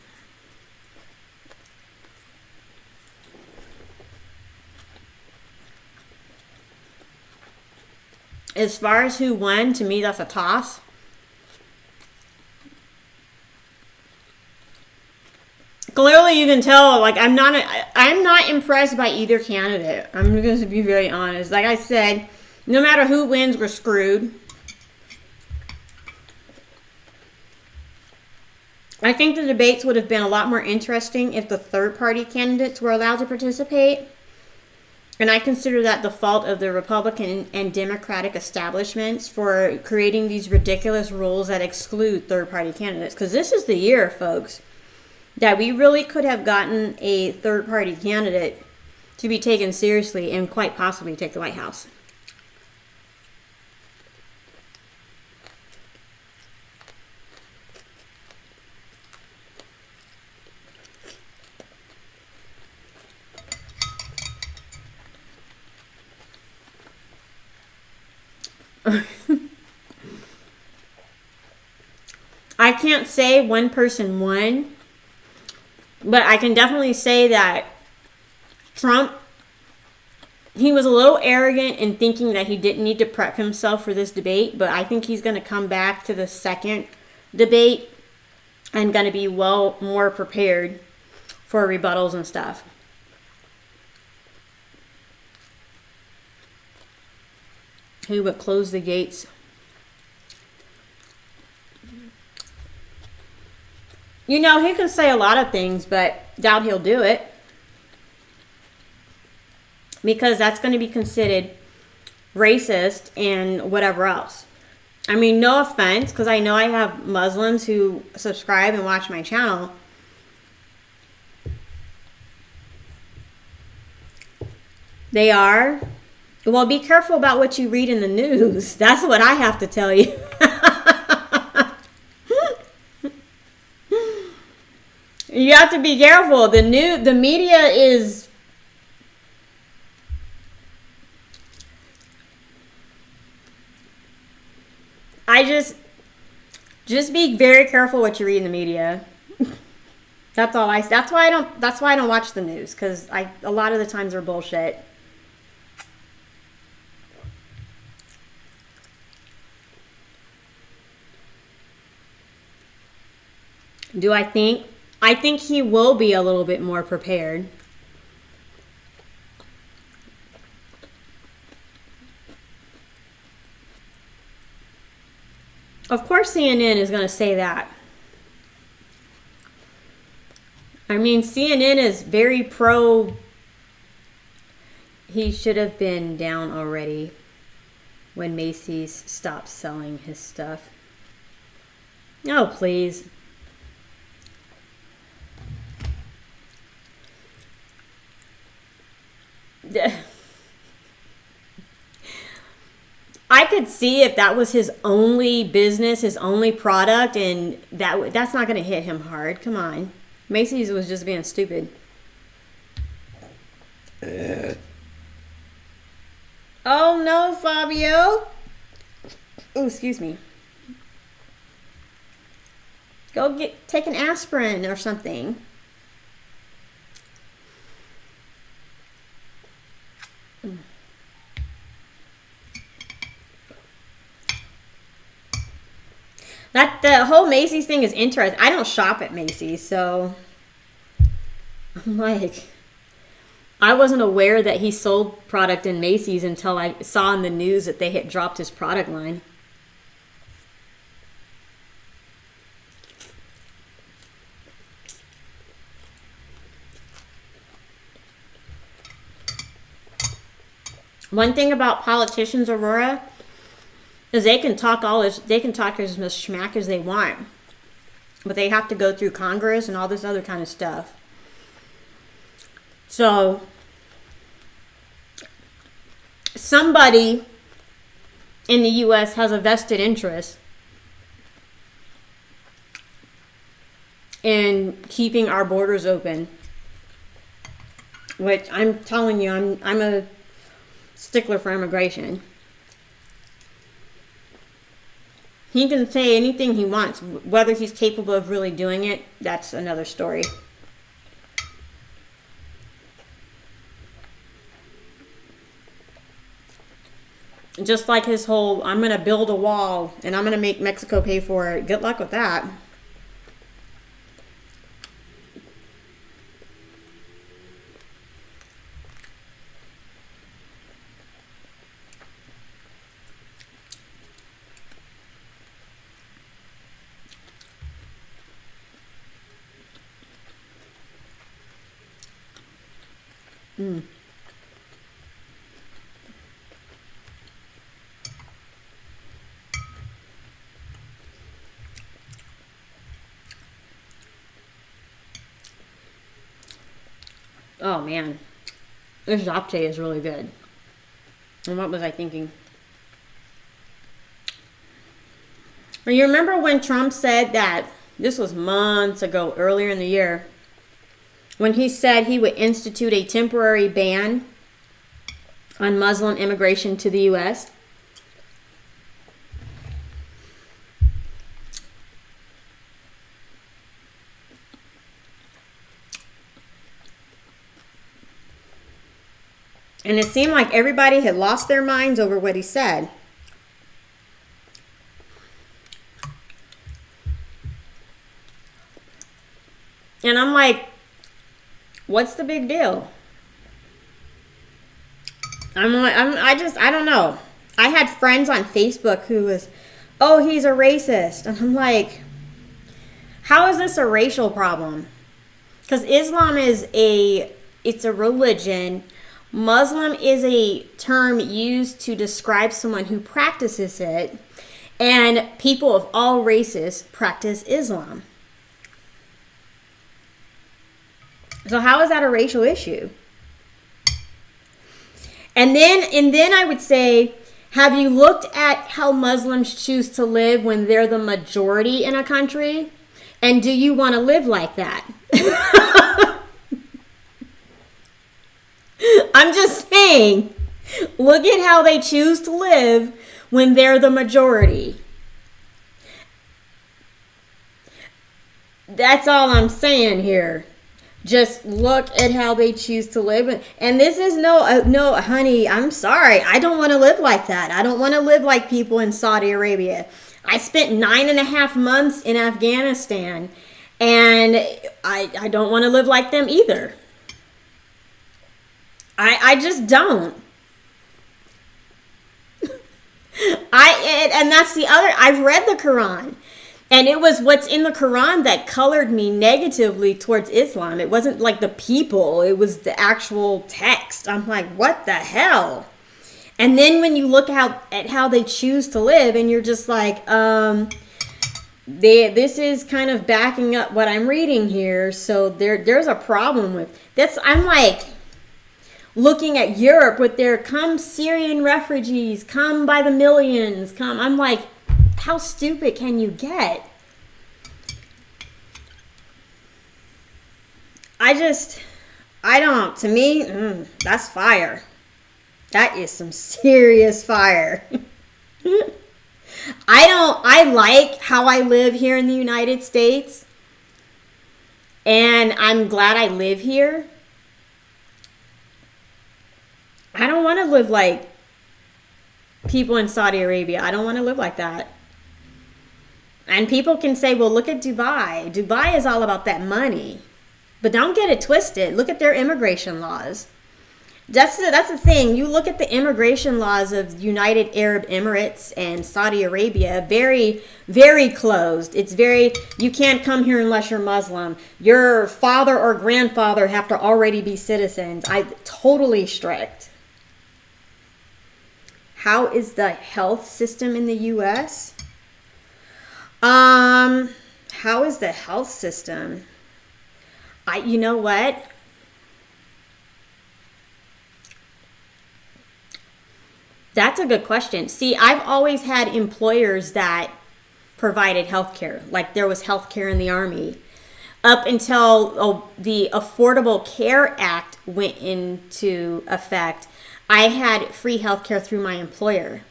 As far as who won, to me, that's a toss. Clearly, you can tell, like, I'm not impressed by either candidate. I'm going to be very honest. Like I said, no matter who wins, we're screwed. I think the debates would have been a lot more interesting if the third-party candidates were allowed to participate. And I consider that the fault of the Republican and Democratic establishments for creating these ridiculous rules that exclude third-party candidates. Because this is the year, folks, that we really could have gotten a third-party candidate to be taken seriously and quite possibly take the White House. I can't say one person won, but I can definitely say that Trump, he was a little arrogant in thinking that he didn't need to prep himself for this debate, but I think he's going to come back to the second debate and going to be more prepared for rebuttals and stuff. He would close the gates. You know, he can say a lot of things, but doubt he'll do it. Because that's going to be considered racist and whatever else. I mean, no offense, because I know I have Muslims who subscribe and watch my channel. They are. Well, be careful about what you read in the news. That's what I have to tell you. You have to be careful. The media is... just be very careful what you read in the media. That's all that's why I don't watch the news, cuz a lot of the times they're bullshit. Do I think? I think he will be a little bit more prepared. Of course CNN is going to say that. I mean, CNN is very pro. He should have been down already when Macy's stopped selling his stuff. Oh, please. I could see if that was his only business, his only product, and that's not going to hit him hard. Come on. Macy's was just being stupid. Oh no, Fabio. Oh, excuse me. Go take an aspirin or something. The whole Macy's thing is interesting. I don't shop at Macy's, so I'm like, I wasn't aware that he sold product in Macy's until I saw in the news that they had dropped his product line. One thing about politicians, Aurora, is they can talk as much smack as they want, but they have to go through Congress and all this other kind of stuff. So somebody in the U.S. has a vested interest in keeping our borders open, which I'm telling you, stickler for immigration. He can say anything he wants. Whether he's capable of really doing it, that's another story. Just like his whole, I'm going to build a wall and I'm going to make Mexico pay for it. Good luck with that. Oh man, this japchae is really good. And what was I thinking? Well, you remember when Trump said that, this was months ago, earlier in the year, when he said he would institute a temporary ban on Muslim immigration to the U.S.? And it seemed like everybody had lost their minds over what he said. And I'm like, what's the big deal? I don't know. I had friends on Facebook who was, oh, he's a racist. And I'm like, how is this a racial problem? Because Islam it's a religion. Muslim is a term used to describe someone who practices it, and people of all races practice Islam. So how is that a racial issue? And then I would say, have you looked at how Muslims choose to live when they're the majority in a country? And do you want to live like that? I'm just saying, look at how they choose to live when they're the majority. That's all I'm saying here. Just look at how they choose to live. And this is no, honey, I'm sorry. I don't want to live like that. I don't want to live like people in Saudi Arabia. I spent 9.5 months in Afghanistan, and I don't want to live like them either. I just don't. And that's the other, I've read the Quran, and it was what's in the Quran that colored me negatively towards Islam. It wasn't like the people, it was the actual text. I'm like, what the hell? And then when you look at how they choose to live, and you're just like, this is kind of backing up what I'm reading here. So there's a problem with this. I'm like, looking at Europe with their come Syrian refugees, come by the millions, come. I'm like, how stupid can you get? To me, that's fire. That is some serious fire. I like how I live here in the United States, and I'm glad I live here. I don't want to live like people in Saudi Arabia. I don't want to live like that. And people can say, well, look at Dubai. Dubai is all about that money. But don't get it twisted. Look at their immigration laws. That's the thing. You look at the immigration laws of United Arab Emirates and Saudi Arabia, very, very closed. It's very, you can't come here unless you're Muslim. Your father or grandfather have to already be citizens. Totally strict. How is the health system in the U.S.? How is the health system? You know what? That's a good question. See, I've always had employers that provided health care. Like there was health care in the Army. Up until the Affordable Care Act went into effect, I had free healthcare through my employer,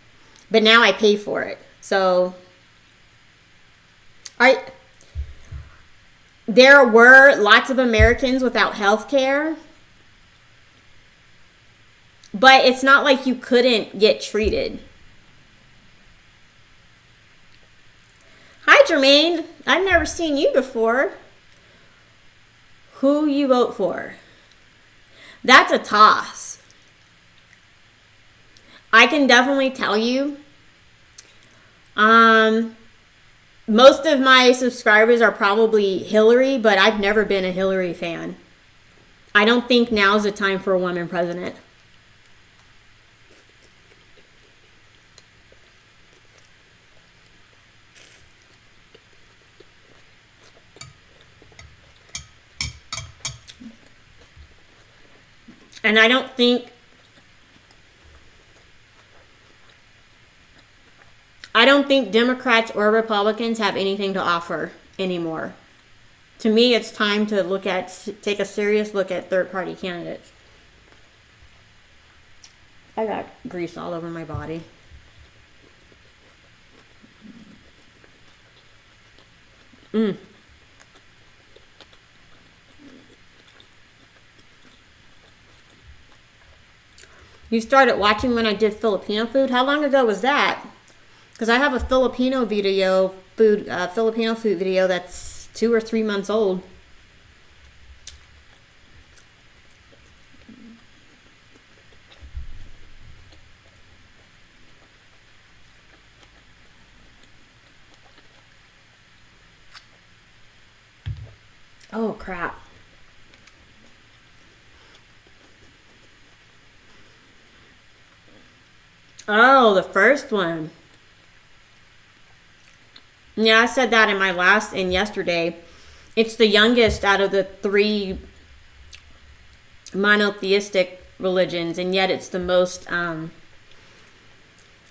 but now I pay for it. So there were lots of Americans without healthcare, but it's not like you couldn't get treated. Hi, Jermaine. I've never seen you before. Who you vote for? That's a toss. I can definitely tell you. Most of my subscribers are probably Hillary, but I've never been a Hillary fan. I don't think now's the time for a woman president. And I don't think Democrats or Republicans have anything to offer anymore. To me, it's time to take a serious look at third-party candidates. I got grease all over my body. You started watching when I did Filipino food? How long ago was that? Because I have a Filipino food video that's 2 or 3 months old. Oh, crap. Oh, the first one. Yeah, I said that in my last and yesterday. It's the youngest out of the 3 monotheistic religions, and yet it's the most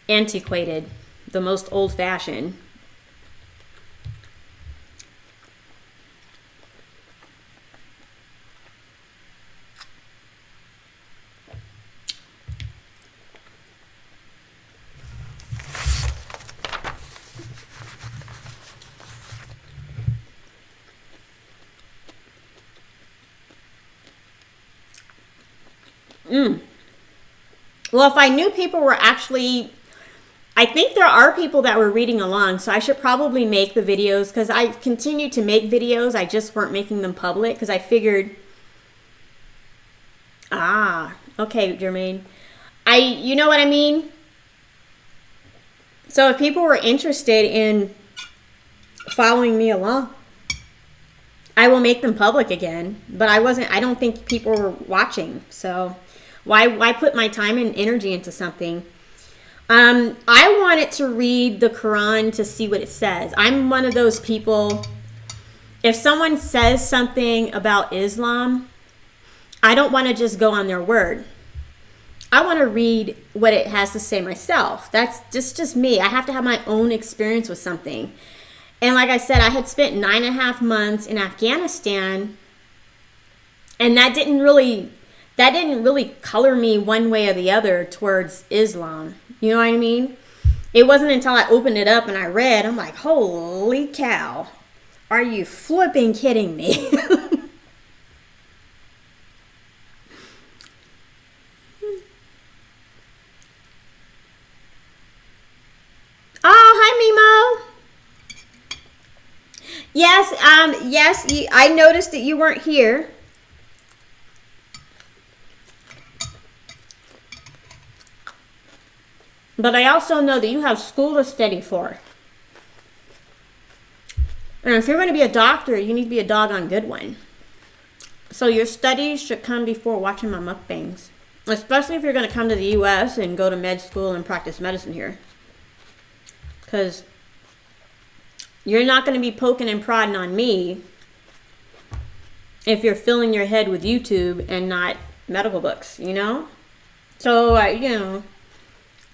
antiquated, the most old-fashioned. Well, if I knew people were actually, I think there are people that were reading along, so I should probably make the videos, because I continue to make videos, I just weren't making them public, because I figured, okay, Jermaine, you know what I mean? So if people were interested in following me along, I will make them public again, but I don't think people were watching, so why put my time and energy into something? I wanted to read the Quran to see what it says. I'm one of those people, if someone says something about Islam, I don't want to just go on their word. I want to read what it has to say myself. That's just me. I have to have my own experience with something. And like I said, I had spent 9.5 months in Afghanistan, and that didn't really color me one way or the other towards Islam. You know what I mean? It wasn't until I opened it up and I read, I'm like, holy cow. Are you flipping kidding me? Oh, hi, Mimo. Yes, I noticed that you weren't here. But I also know that you have school to study for. And if you're going to be a doctor, you need to be a doggone good one. So your studies should come before watching my mukbangs. Especially if you're going to come to the U.S. and go to med school and practice medicine here. Because you're not going to be poking and prodding on me if you're filling your head with YouTube and not medical books, you know? So,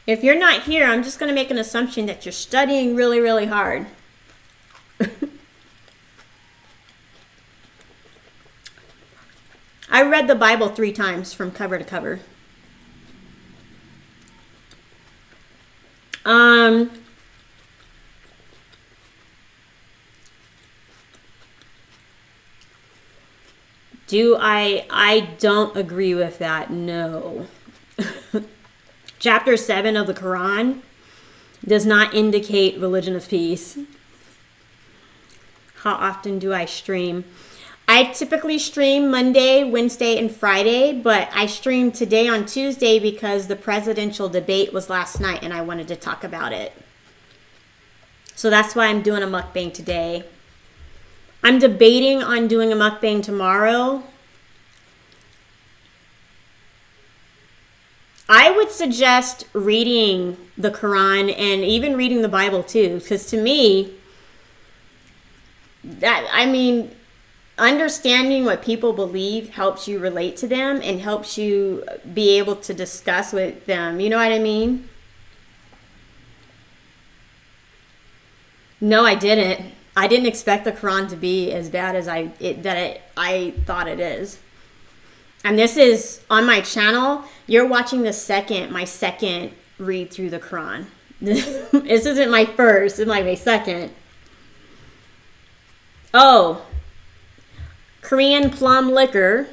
if you're not here, I'm just going to make an assumption that you're studying really, really hard. I read the Bible 3 times from cover to cover. Um, I don't agree with that. No. Chapter 7 of the Quran does not indicate religion of peace. How often do I stream? I typically stream Monday, Wednesday, and Friday, but I streamed today on Tuesday because the presidential debate was last night and I wanted to talk about it. So that's why I'm doing a mukbang today. I'm debating on doing a mukbang tomorrow. I would suggest reading the Quran and even reading the Bible too, because to me, understanding what people believe helps you relate to them and helps you be able to discuss with them. You know what I mean? No, I didn't. I didn't expect the Quran to be as bad as I thought it is. And this is on my channel. You're watching my second read through the Quran. This isn't my first, it's my second. Oh, Korean plum liquor.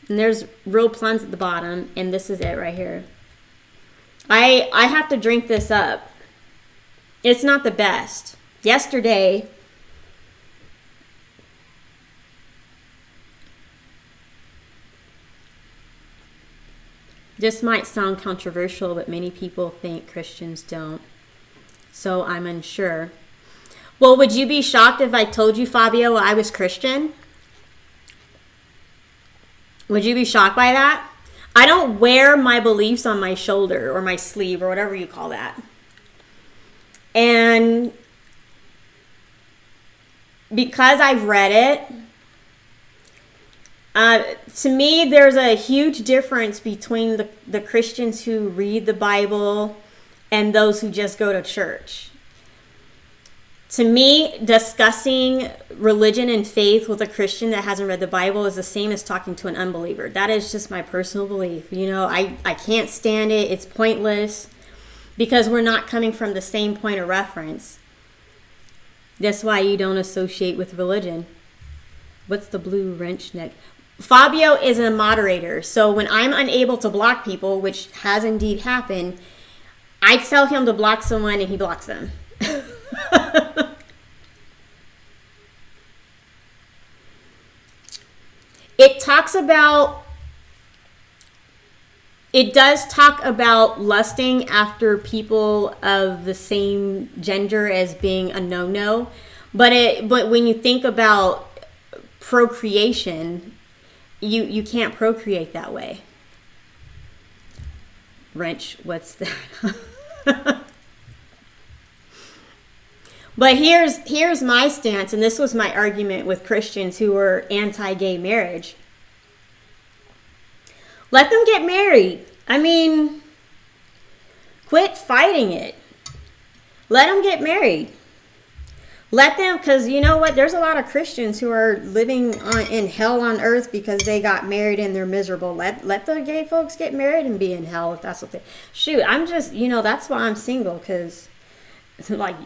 And there's real plums at the bottom. And this is it right here. I have to drink this up. It's not the best. Yesterday, this might sound controversial, but many people think Christians don't. So I'm unsure. Well, would you be shocked if I told you, Fabio, I was Christian? Would you be shocked by that? I don't wear my beliefs on my shoulder or my sleeve or whatever you call that. And because I've read it, to me, there's a huge difference between the Christians who read the Bible and those who just go to church. To me, discussing religion and faith with a Christian that hasn't read the Bible is the same as talking to an unbeliever. That is just my personal belief. You know, I can't stand it. It's pointless because we're not coming from the same point of reference. That's why you don't associate with religion. What's the blue wrench neck? Fabio is a moderator. So when I'm unable to block people, which has indeed happened, I tell him to block someone and he blocks them. It does talk about lusting after people of the same gender as being a no-no. But when you think about procreation, you can't procreate that way. Wrench, what's that? But here's my stance, and this was my argument with Christians who were anti-gay marriage. Let them get married. I mean, quit fighting it. Let them get married. Let them, because you know what? There's a lot of Christians who are living in hell on earth because they got married and they're miserable. Let the gay folks get married and be in hell if that's what they... Shoot, I'm just, that's why I'm single, because, like,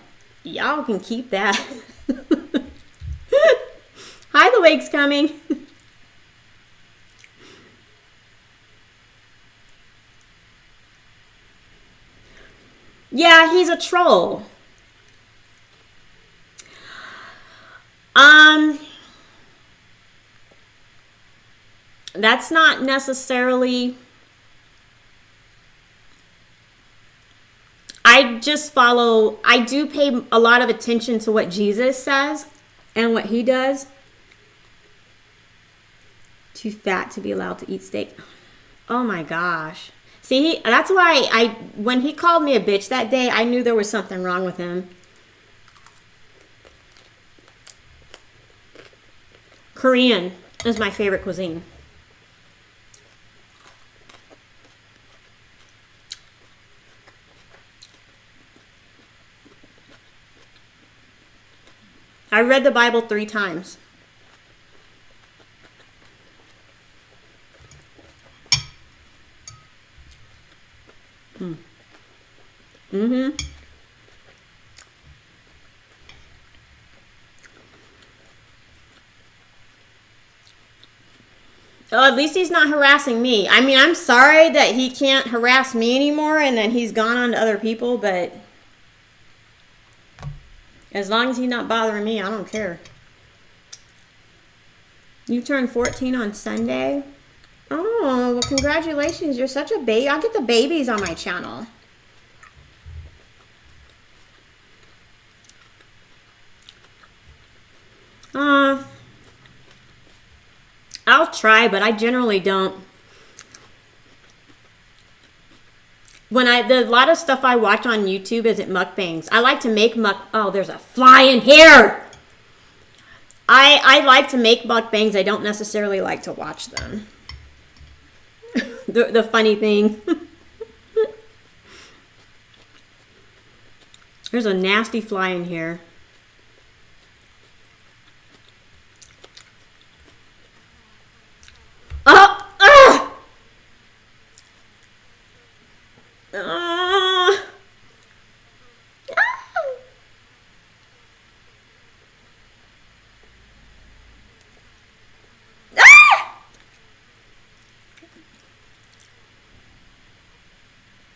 y'all can keep that. Hi, the wake's coming. Yeah, he's a troll. That's not necessarily... I do pay a lot of attention to what Jesus says and what he does. Too fat to be allowed to eat steak. Oh my gosh. See, that's why when he called me a bitch that day, I knew there was something wrong with him. Korean is my favorite cuisine. I read the Bible 3 times. Mm-hmm. Well, at least he's not harassing me. I mean, I'm sorry that he can't harass me anymore and then he's gone on to other people, but as long as he's not bothering me, I don't care. You turned 14 on Sunday? Oh, well, congratulations. You're such a baby. I'll get the babies on my channel. I'll try, but I generally don't. A lot of stuff I watch on YouTube isn't mukbangs. I like to make oh, there's a fly in here. I like to make mukbangs. I don't necessarily like to watch them. the funny thing. There's a nasty fly in here. Oh!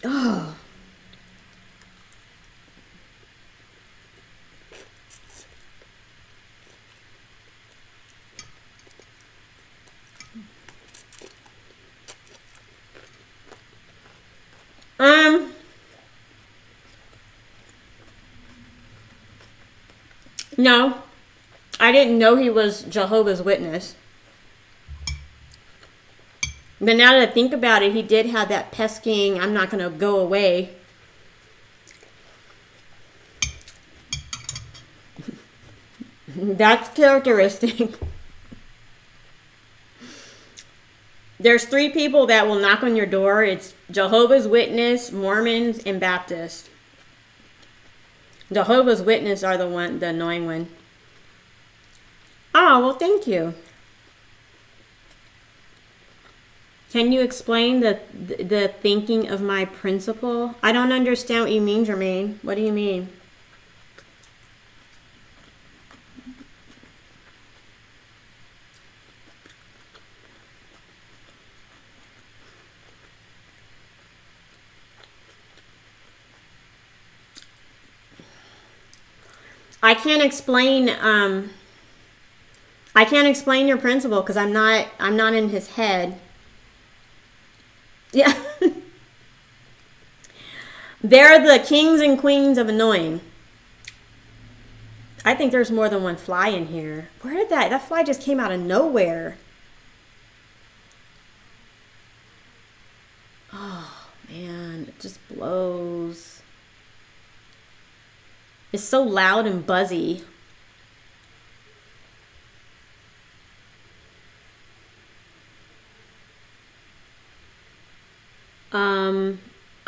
Oh. No, I didn't know he was Jehovah's Witness. But now that I think about it, he did have that pesking, I'm not going to go away. That's characteristic. There's 3 people that will knock on your door. It's Jehovah's Witness, Mormons, and Baptist. Jehovah's Witness are the annoying one. Oh, well, thank you. Can you explain the thinking of my principle? I don't understand what you mean, Jermaine. What do you mean? I can't explain your principle because I'm not in his head. Yeah. They're the kings and queens of annoying. I think there's more than one fly in here. Where did that fly just came out of nowhere? Oh, man, it just blows. It's so loud and buzzy.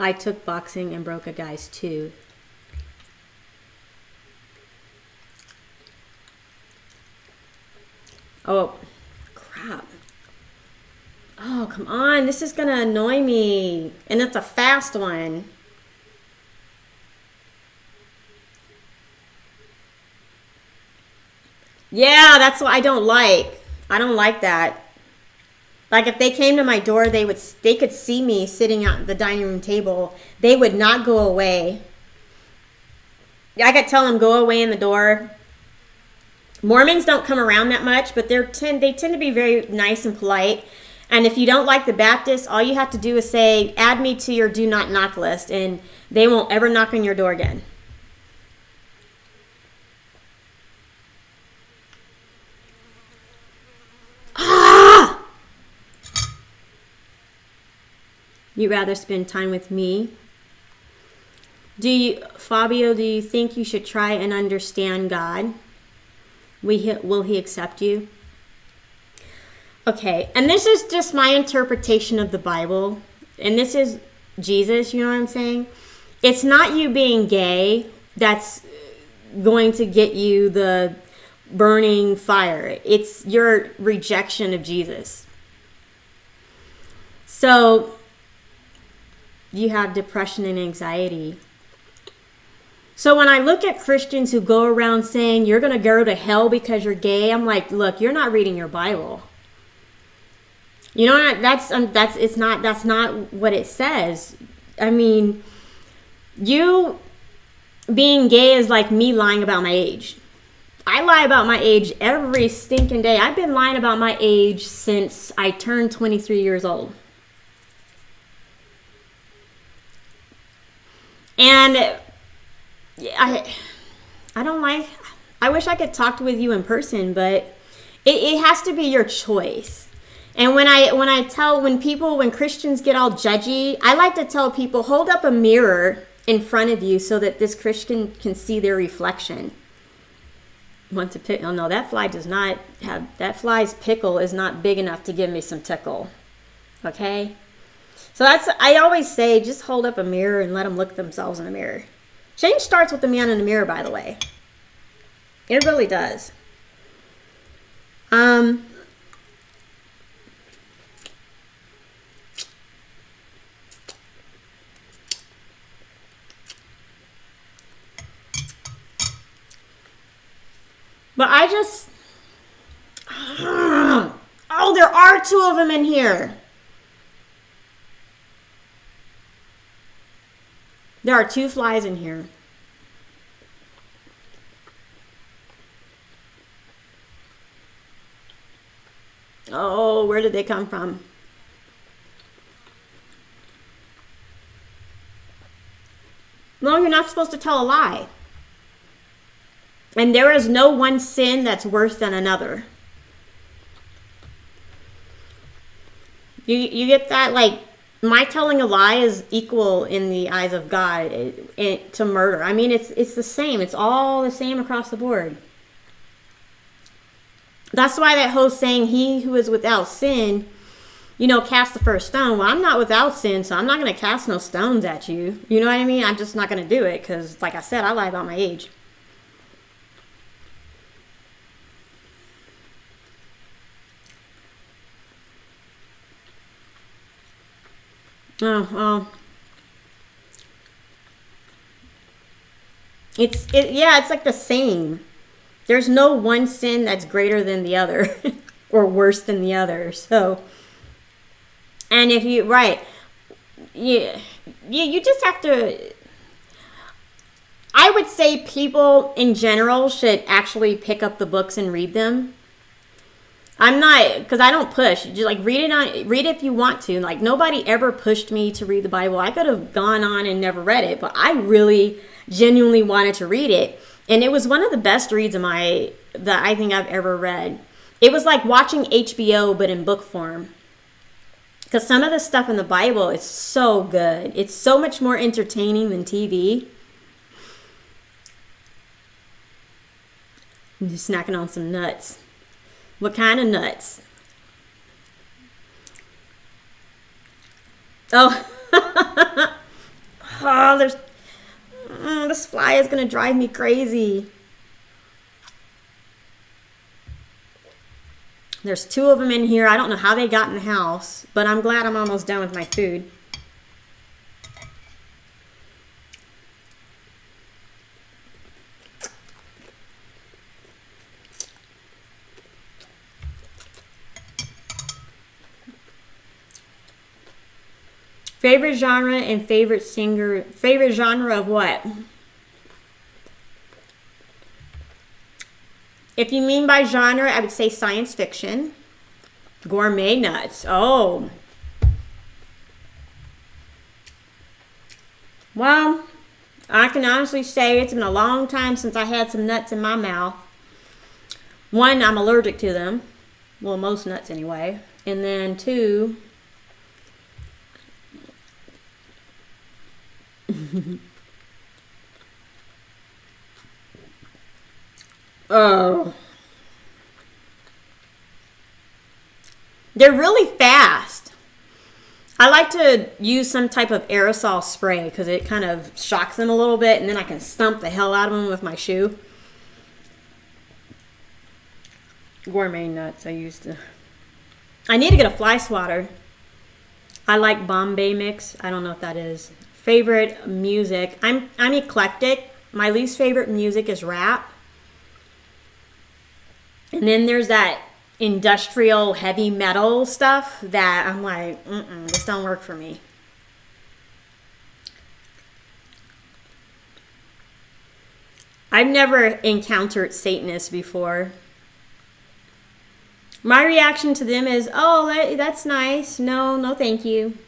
I took boxing and broke a guy's tooth. Oh, crap. Oh, come on. This is gonna annoy me. And it's a fast one. Yeah, that's what I don't like. I don't like that. Like if they came to my door, they could see me sitting at the dining room table. They would not go away. I could tell them go away in the door. Mormons don't come around that much, but they tend to be very nice and polite. And if you don't like the Baptists, all you have to do is say, add me to your do not knock list, and they won't ever knock on your door again. You'd rather spend time with me? Fabio, do you think you should try and understand God? Will he accept you? Okay, and this is just my interpretation of the Bible. And this is Jesus, you know what I'm saying? It's not you being gay that's going to get you the burning fire. It's your rejection of Jesus. So you have depression and anxiety. So when I look at Christians who go around saying you're going to go to hell because you're gay, I'm like, look, you're not reading your Bible. You know what? That's not what it says. I mean, you being gay is like me lying about my age. I lie about my age every stinking day. I've been lying about my age since I turned 23 years old. And I don't like, I wish I could talk with you in person, but it has to be your choice. And when Christians get all judgy, I like to tell people, hold up a mirror in front of you so that this Christian can see their reflection. Want to pick? Oh no, that fly's pickle is not big enough to give me some tickle. Okay? So I always say, just hold up a mirror and let them look themselves in the mirror. Change starts with the man in the mirror, by the way. It really does. But I just... Oh, there are two of them in here. There are two flies in here. Oh, where did they come from? No, you're not supposed to tell a lie. And there is no one sin that's worse than another. You get that? Like, my telling a lie is equal in the eyes of God to murder. I mean, it's the same. It's all the same across the board. That's why that whole saying, he who is without sin, cast the first stone. Well, I'm not without sin, so I'm not going to cast no stones at you. You know what I mean? I'm just not going to do it because, like I said, I lie about my age. Oh. It's like the same. There's no one sin that's greater than the other or worse than the other. So, and if you, right, you just have to, I would say people in general should actually pick up the books and read them. I'm not, because I don't push. Just like read it if you want to. Like nobody ever pushed me to read the Bible. I could have gone on and never read it, but I really genuinely wanted to read it. And it was one of the best reads that I think I've ever read. It was like watching HBO, but in book form. Because some of the stuff in the Bible is so good. It's so much more entertaining than TV. I'm just snacking on some nuts. What kind of nuts? Oh, this fly is going to drive me crazy. There's two of them in here. I don't know how they got in the house, but I'm glad I'm almost done with my food. Favorite genre and favorite singer. Favorite genre of what? If you mean by genre, I would say science fiction. Gourmet nuts. Oh. Well, I can honestly say it's been a long time since I had some nuts in my mouth. One, I'm allergic to them. Well, most nuts anyway. And then two... Oh. They're really fast. I like to use some type of aerosol spray because it kind of shocks them a little bit, and then I can stomp the hell out of them with my shoe. Gourmet nuts. I need to get a fly swatter. I like Bombay mix. I don't know what that is. Favorite music. I'm eclectic. My least favorite music is rap. And then there's that industrial heavy metal stuff that I'm like, this don't work for me. I've never encountered Satanists before. My reaction to them is, oh, that's nice. No, thank you.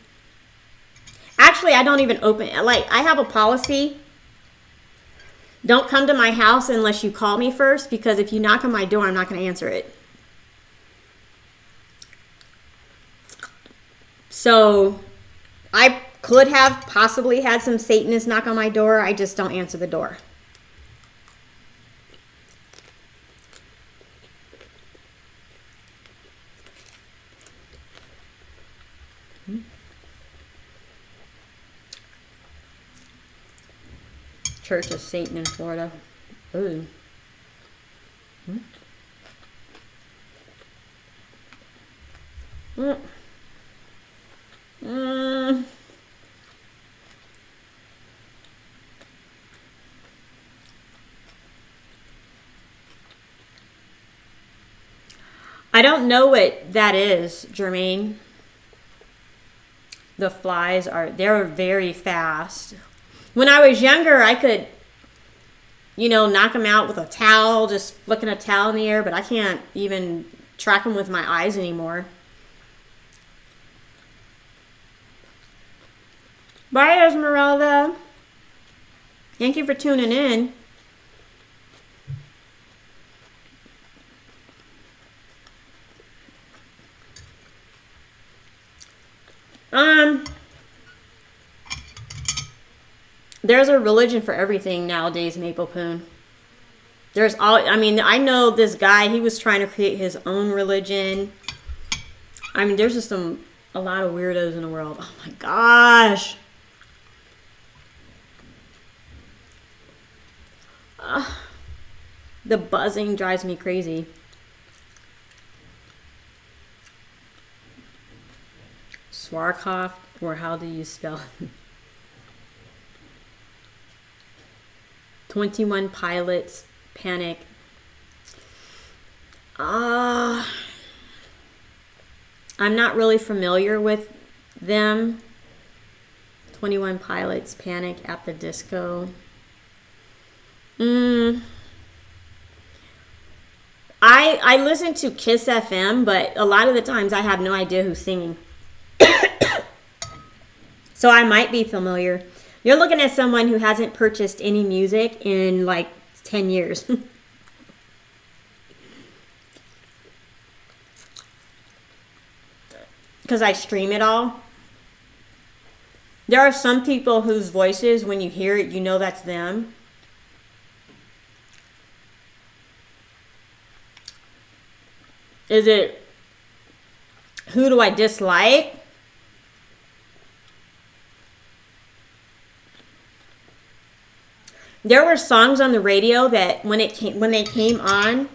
Actually, I don't even open it. Like, I have a policy. Don't come to my house unless you call me first, because if you knock on my door, I'm not going to answer it. So, I could have possibly had some Satanists knock on my door. I just don't answer the door. Church of Satan in Florida. Ooh. I don't know what that is, Jermaine. The flies they're very fast. When I was younger, I could, knock them out with a towel, just flicking a towel in the air, but I can't even track them with my eyes anymore. Bye, Esmeralda. Thank you for tuning in. There's a religion for everything nowadays, Maple Poon. I know this guy, he was trying to create his own religion. There's just a lot of weirdos in the world. Oh my gosh. The buzzing drives me crazy. Swarkoff, or how do you spell it? 21 Pilots, Panic. I'm not really familiar with them. 21 Pilots, Panic at the Disco. I listen to Kiss FM, but a lot of the times I have no idea who's singing. So I might be familiar. You're looking at someone who hasn't purchased any music in like 10 years. Because I stream it all. There are some people whose voices, when you hear it, you know that's them. Is it, who do I dislike? There were songs on the radio that when they came on,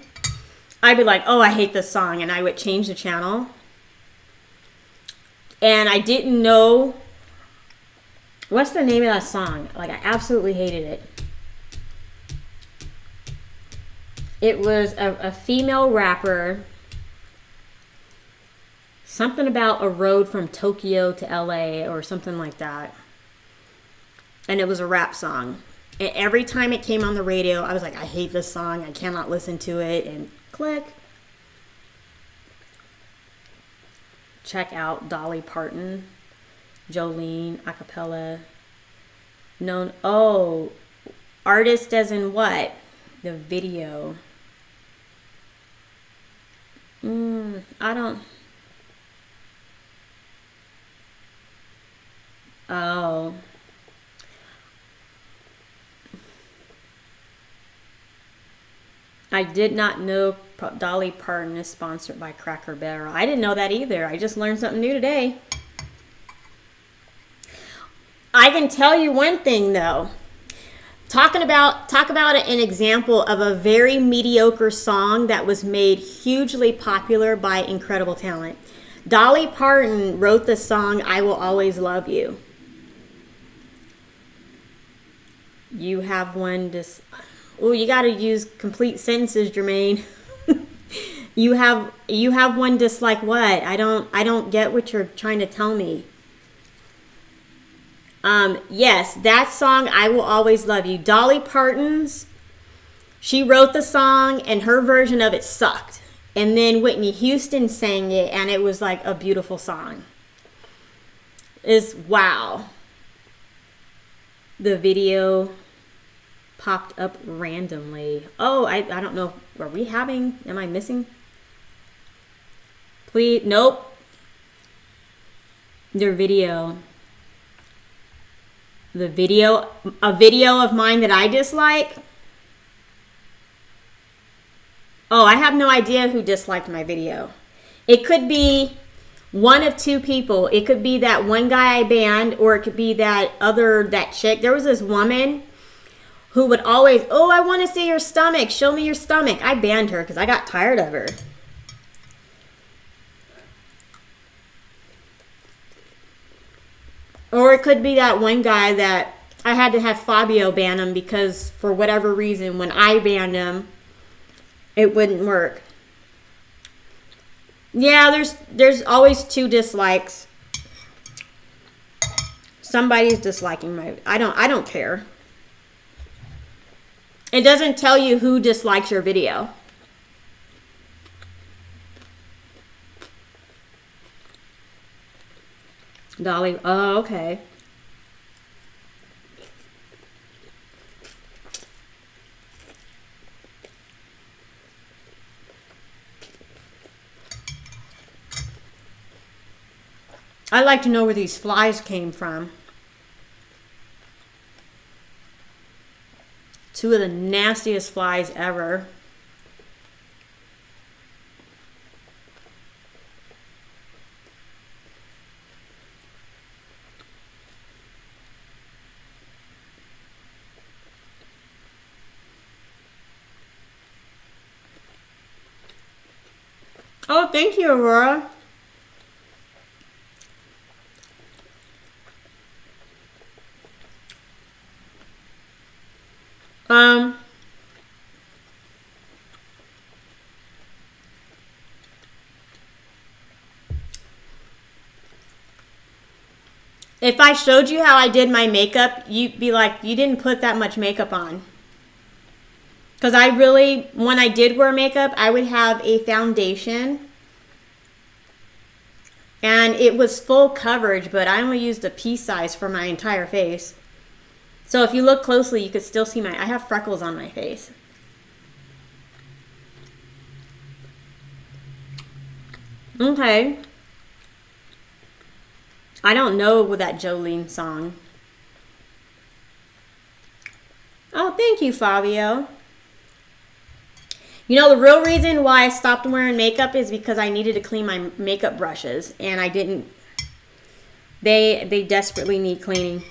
I'd be like, oh, I hate this song, and I would change the channel. And I didn't know, what's the name of that song? Like, I absolutely hated it. It was a female rapper. Something about a road from Tokyo to LA or something like that. And it was a rap song. And every time it came on the radio, I was like, I hate this song. I cannot listen to it. And click. Check out Dolly Parton, Jolene, acapella. Known, oh, artist as in what? The video. I don't. Oh. I did not know Dolly Parton is sponsored by Cracker Barrel. I didn't know that either. I just learned something new today. I can tell you one thing though. Talk about an example of a very mediocre song that was made hugely popular by incredible talent. Dolly Parton wrote the song "I Will Always Love You." You have one. Oh, you got to use complete sentences, Jermaine. You have one dislike what? I don't get what you're trying to tell me. Yes, that song, I Will Always Love You. Dolly Parton's, she wrote the song and her version of it sucked. And then Whitney Houston sang it and it was like a beautiful song. Wow. The video popped up randomly. Oh, I don't know. Am I missing? Please, nope. A video of mine that I dislike. Oh, I have no idea who disliked my video. It could be one of two people. It could be that one guy I banned, or it could be that chick. There was this woman who would always, oh, I want to see your stomach. Show me your stomach. I banned her because I got tired of her. Or it could be that one guy that I had to have Fabio ban him because for whatever reason, when I banned him, it wouldn't work. Yeah, there's always two dislikes. Somebody's disliking I don't care. It doesn't tell you who dislikes your video. Dolly, oh, okay. I'd like to know where these flies came from. Two of the nastiest flies ever. Oh, thank you, Aurora. If I showed you how I did my makeup, you'd be like, you didn't put that much makeup on. Because when I did wear makeup, I would have a foundation. And it was full coverage, but I only used a pea size for my entire face. So if you look closely, you could still see I have freckles on my face. Okay. I don't know that Jolene song. Oh, thank you, Fabio. You know, the real reason why I stopped wearing makeup is because I needed to clean my makeup brushes, and I didn't. They desperately need cleaning.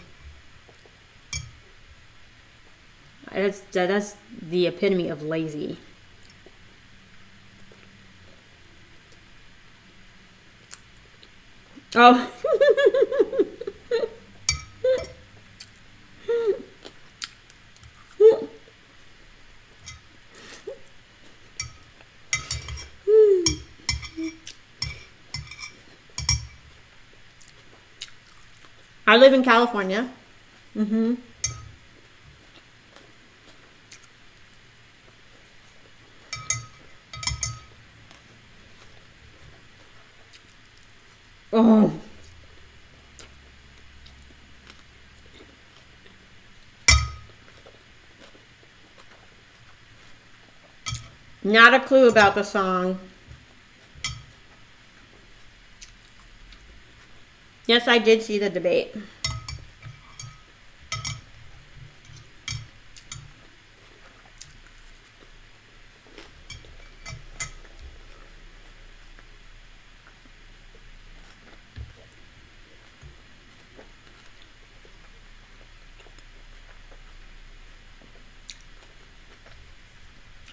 That's the epitome of lazy. Oh. I live in California. Mm-hmm. Oh. Not a clue about the song. Yes, I did see the debate.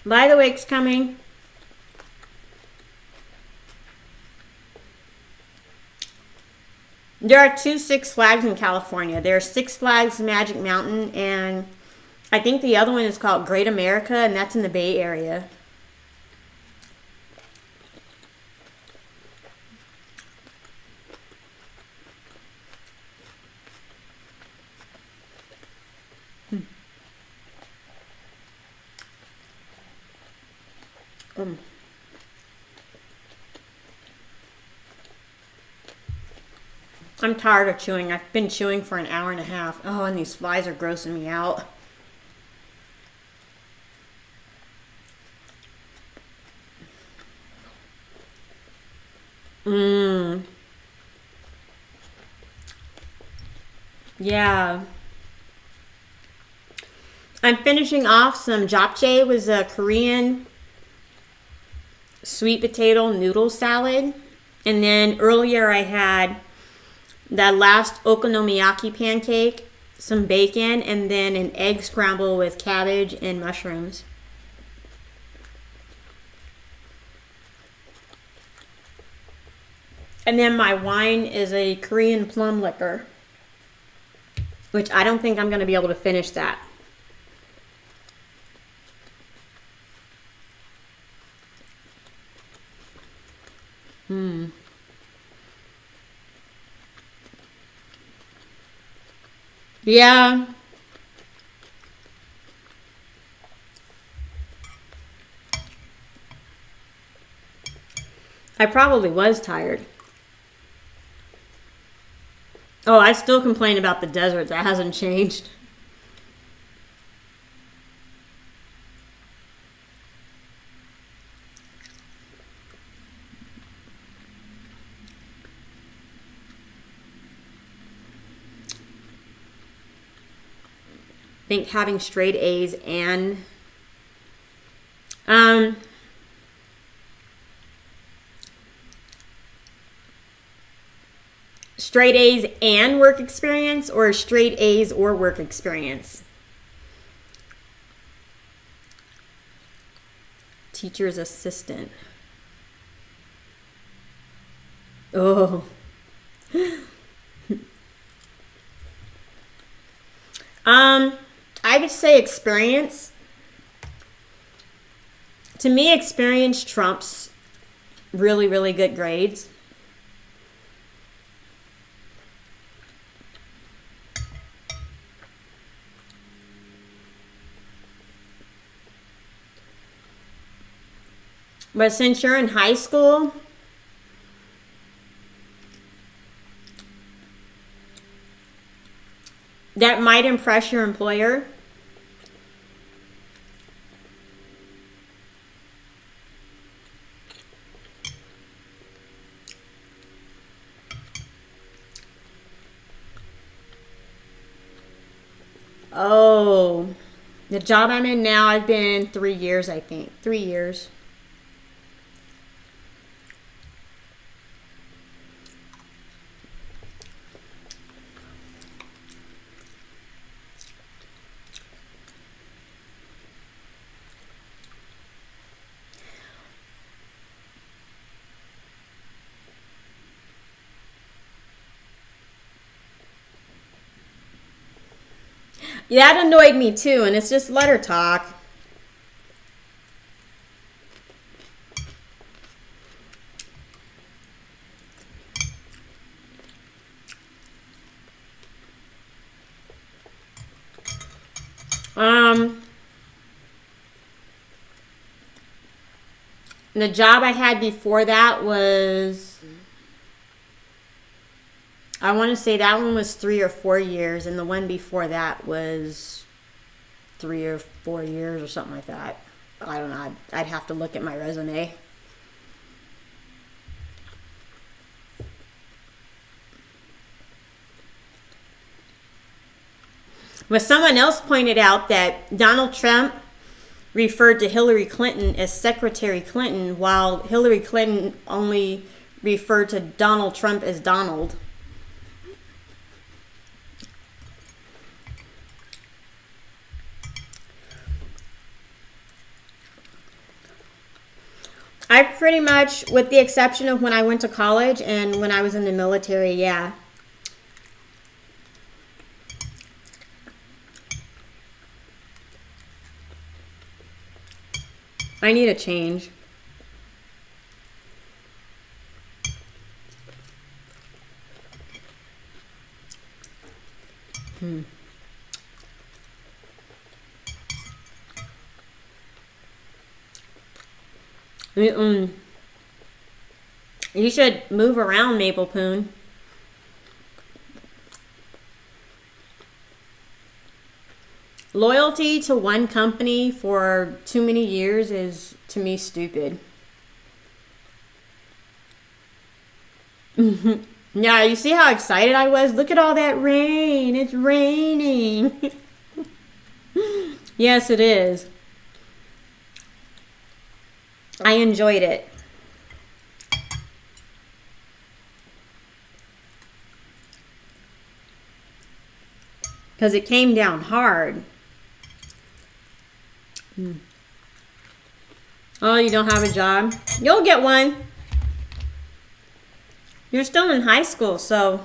By the Wake's coming. There are 2 Six Flags in California. There's Six Flags Magic Mountain, and I think the other one is called Great America, and that's in the Bay Area. I'm tired of chewing. I've been chewing for an hour and a half. Oh, and these flies are grossing me out. Yeah. I'm finishing off some japchae, was a Korean sweet potato noodle salad. And then earlier I had that last okonomiyaki pancake, some bacon, and then an egg scramble with cabbage and mushrooms. And then my wine is a Korean plum liquor, which I don't think I'm going to be able to finish that. Yeah. I probably was tired. Oh, I still complain about the desert. That hasn't changed. I think having straight A's and straight A's and work experience, or straight A's or work experience? Teacher's assistant. Oh. I would say experience. To me, experience trumps really, really good grades. But since you're in high school, that might impress your employer. Oh, the job I'm in now, I've been 3 years, I think. 3 years. That annoyed me too, and it's just let her talk. The job I had before that was, I want to say that one was 3 or 4 years, and the one before that was 3 or 4 years or something like that. I don't know. I'd have to look at my resume. But someone else pointed out that Donald Trump referred to Hillary Clinton as Secretary Clinton, while Hillary Clinton only referred to Donald Trump as Donald. I pretty much, with the exception of when I went to college and when I was in the military, yeah. I need a change. You should move around, Maple Poon. Loyalty to one company for too many years is, to me, stupid. Yeah, you see how excited I was? Look at all that rain. It's raining. Yes, it is. I enjoyed it. Because it came down hard. Oh, you don't have a job? You'll get one. You're still in high school, so...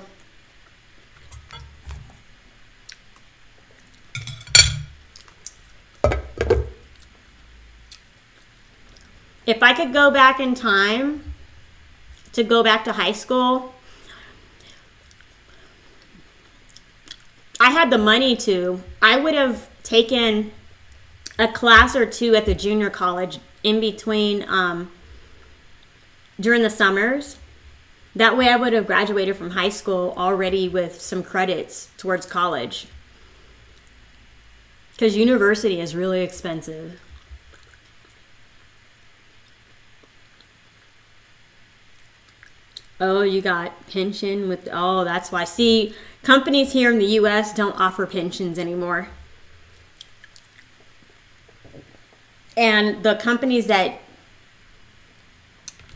If I could go back in time to go back to high school, I had the money to. I would have taken a class or two at the junior college in between during the summers. That way I would have graduated from high school already with some credits towards college. Because university is really expensive. Oh, you got pension with, oh, that's why. See, companies here in the U.S. don't offer pensions anymore. And the companies that,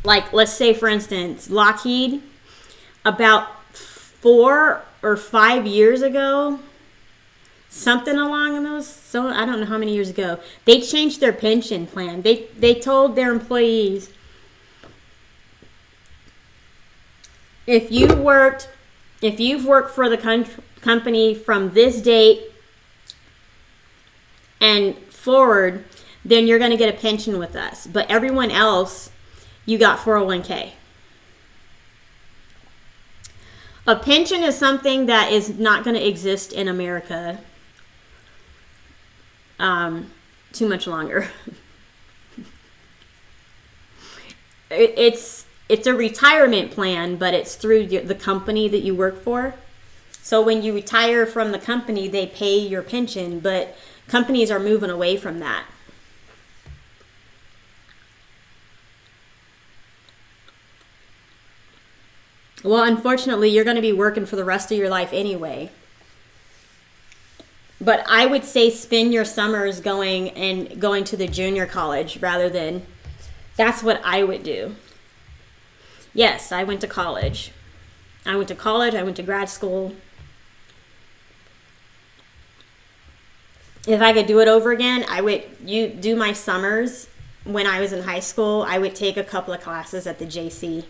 like, let's say, for instance, Lockheed, about 4 or 5 years ago, something along those, so I don't know how many years ago, they changed their pension plan. They told their employees, if you've worked for the company from this date and forward, then you're going to get a pension with us. But everyone else, you got 401k. A pension is something that is not going to exist in America too much longer. It's a retirement plan, but it's through the company that you work for. So when you retire from the company, they pay your pension, but companies are moving away from that. Well, unfortunately, you're going to be working for the rest of your life anyway. But I would say spend your summers going to the junior college rather than, that's what I would do. Yes, I went to college. I went to grad school. If I could do it over again, I would do my summers when I was in high school. I would take a couple of classes at the JC.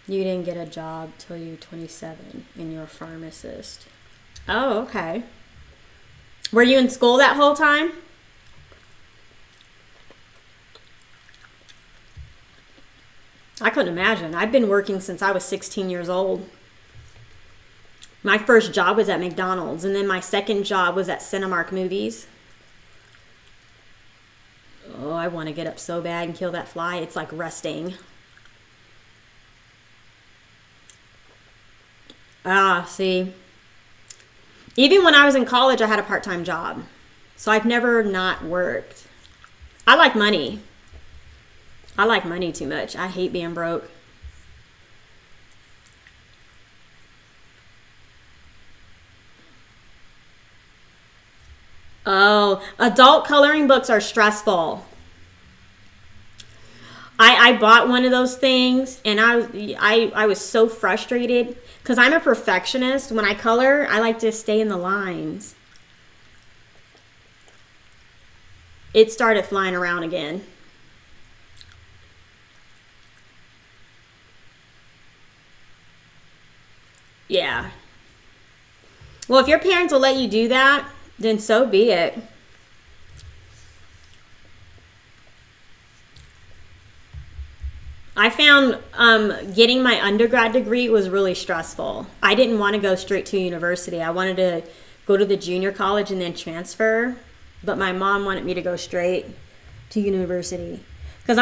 You didn't get a job till you were 27 and you're a pharmacist. Oh, okay. Were you in school that whole time? I couldn't imagine. I've been working since I was 16 years old. My first job was at McDonald's, and then my second job was at Cinemark Movies. Oh, I want to get up so bad and kill that fly. It's like resting. See. Even when I was in college, I had a part-time job. So I've never not worked. I like money. I like money too much. I hate being broke. Oh, adult coloring books are stressful. I bought one of those things, and I was so frustrated because I'm a perfectionist. When I color, I like to stay in the lines. It started flying around again. Yeah. Well, if your parents will let you do that, then so be it. I found getting my undergrad degree was really stressful. I didn't want to go straight to university. I wanted to go to the junior college and then transfer. But my mom wanted me to go straight to university. Because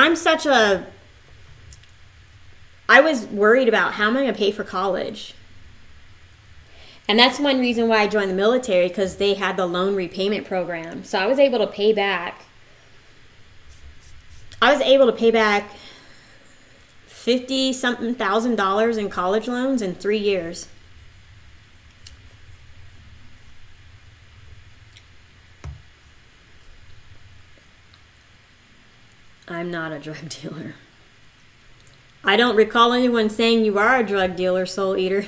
I was worried about how am I going to pay for college. And that's one reason why I joined the military, because they had the loan repayment program. So I was able to pay back. I was able to pay back $50-something thousand in college loans in 3 years. I'm not a drug dealer. I don't recall anyone saying you are a drug dealer, Soul Eater.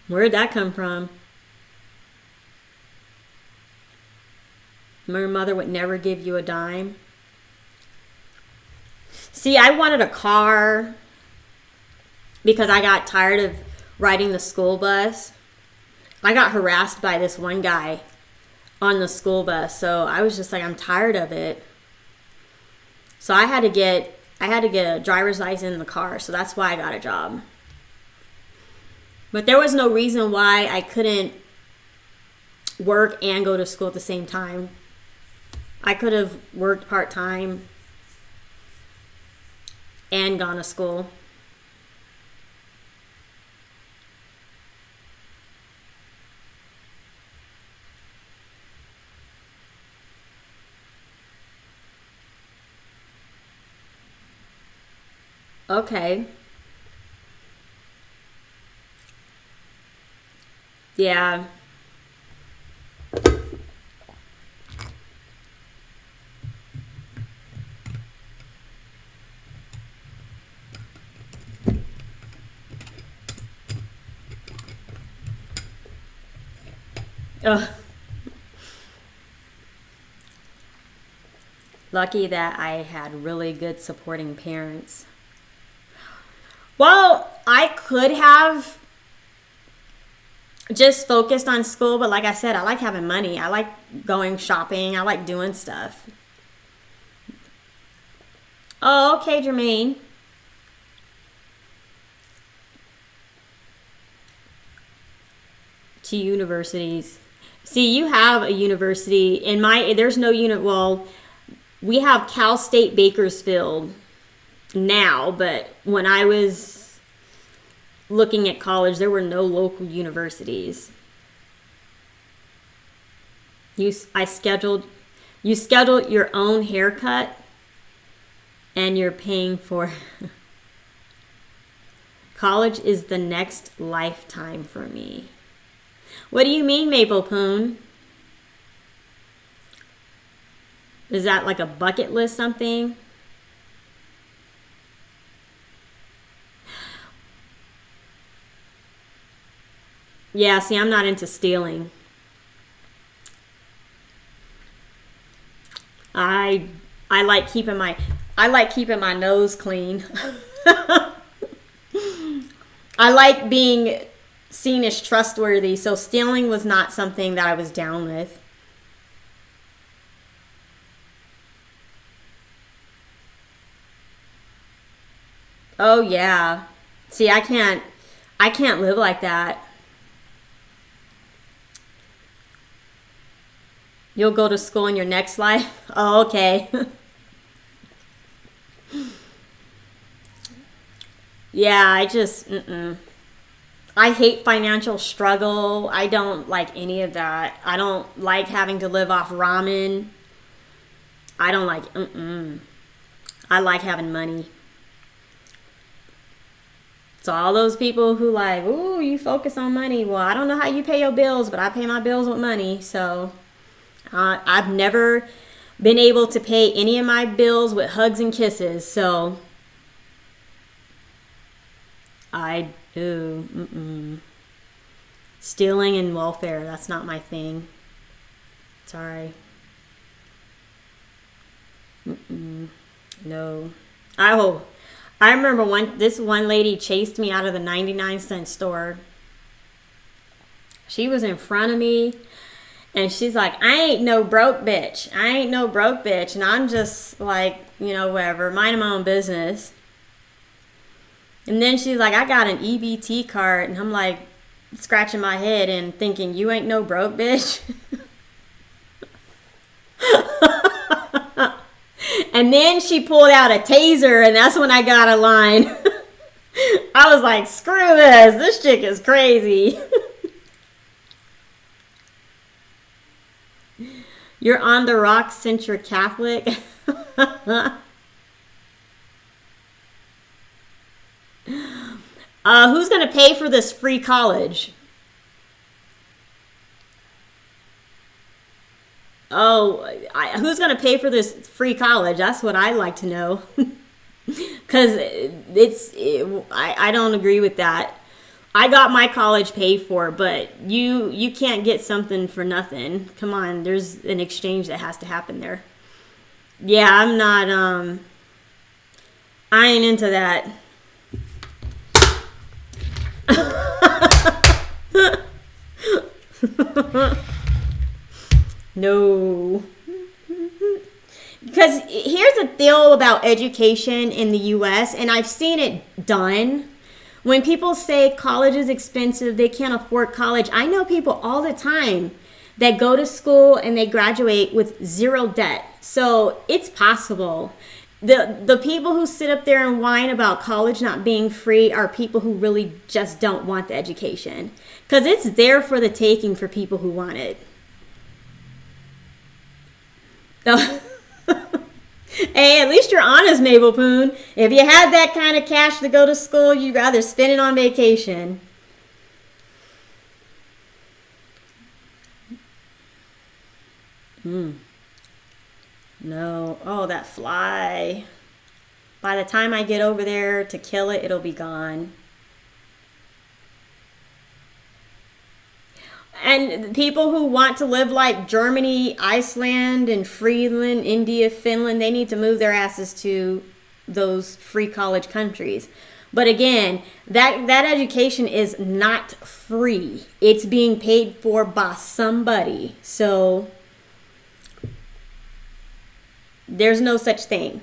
Where'd that come from? My mother would never give you a dime. See, I wanted a car because I got tired of riding the school bus. I got harassed by this one guy on the school bus, so I was just like, I'm tired of it. So I had to get a driver's license in the car, so that's why I got a job. But there was no reason why I couldn't work and go to school at the same time. I could have worked part-time and gone to school. Okay. Yeah. Ugh. Lucky that I had really good supporting parents. Well, I could have just focused on school, but like I said, I like having money. I like going shopping. I like doing stuff. Oh, okay, Jermaine. To universities. See, you have a university. There's no well, we have Cal State Bakersfield now, but when I was looking at college, there were no local universities. You scheduled your own haircut, and you're paying for college is the next lifetime for me. What do you mean, Maple Poon? Is that like a bucket list something? Yeah, see, I'm not into stealing. I like keeping my nose clean. I like being seen as trustworthy, so stealing was not something that I was down with. Oh yeah. See, I can't live like that. You'll go to school in your next life? Oh, okay. Yeah, I hate financial struggle. I don't like any of that. I don't like having to live off ramen. I don't like, I like having money. So all those people who like, ooh, you focus on money. Well, I don't know how you pay your bills, but I pay my bills with money. So I've never been able to pay any of my bills with hugs and kisses. So I do. Stealing and welfare, that's not my thing. Sorry. No. I remember this one lady chased me out of the 99-cent store. She was in front of me, and she's like, I ain't no broke bitch. I ain't no broke bitch. And I'm just like, whatever, minding my own business. And then she's like, I got an EBT card. And I'm like, scratching my head and thinking, you ain't no broke bitch. And then she pulled out a taser, and that's when I got a line. I was like, screw this. This chick is crazy. You're on the rocks since you're Catholic. Who's going to pay for this free college? Oh, who's going to pay for this free college? That's what I'd like to know. Because I don't agree with that. I got my college paid for, but you can't get something for nothing. Come on, there's an exchange that has to happen there. Yeah, I'm not, I ain't into that. No. Because here's the deal about education in the U.S., and I've seen it done. When people say college is expensive, they can't afford college. I know people all the time that go to school and they graduate with zero debt. So it's possible. The people who sit up there and whine about college not being free are people who really just don't want the education. Because it's there for the taking for people who want it. Hey, at least you're honest, Mabel Poon. If you had that kind of cash to go to school, you'd rather spend it on vacation. No. Oh, that fly. By the time I get over there to kill it, it'll be gone. And people who want to live like Germany, Iceland, and Freeland, India, Finland, they need to move their asses to those free college countries. But again, that education is not free. It's being paid for by somebody. So there's no such thing.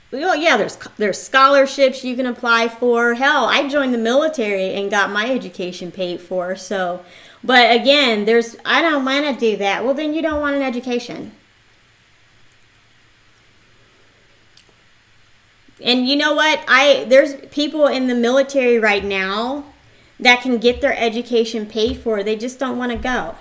Well, yeah, there's scholarships you can apply for. Hell, I joined the military and got my education paid for. So, but again, I don't want to do that. Well, then you don't want an education. And you know what? There's people in the military right now that can get their education paid for. They just don't want to go.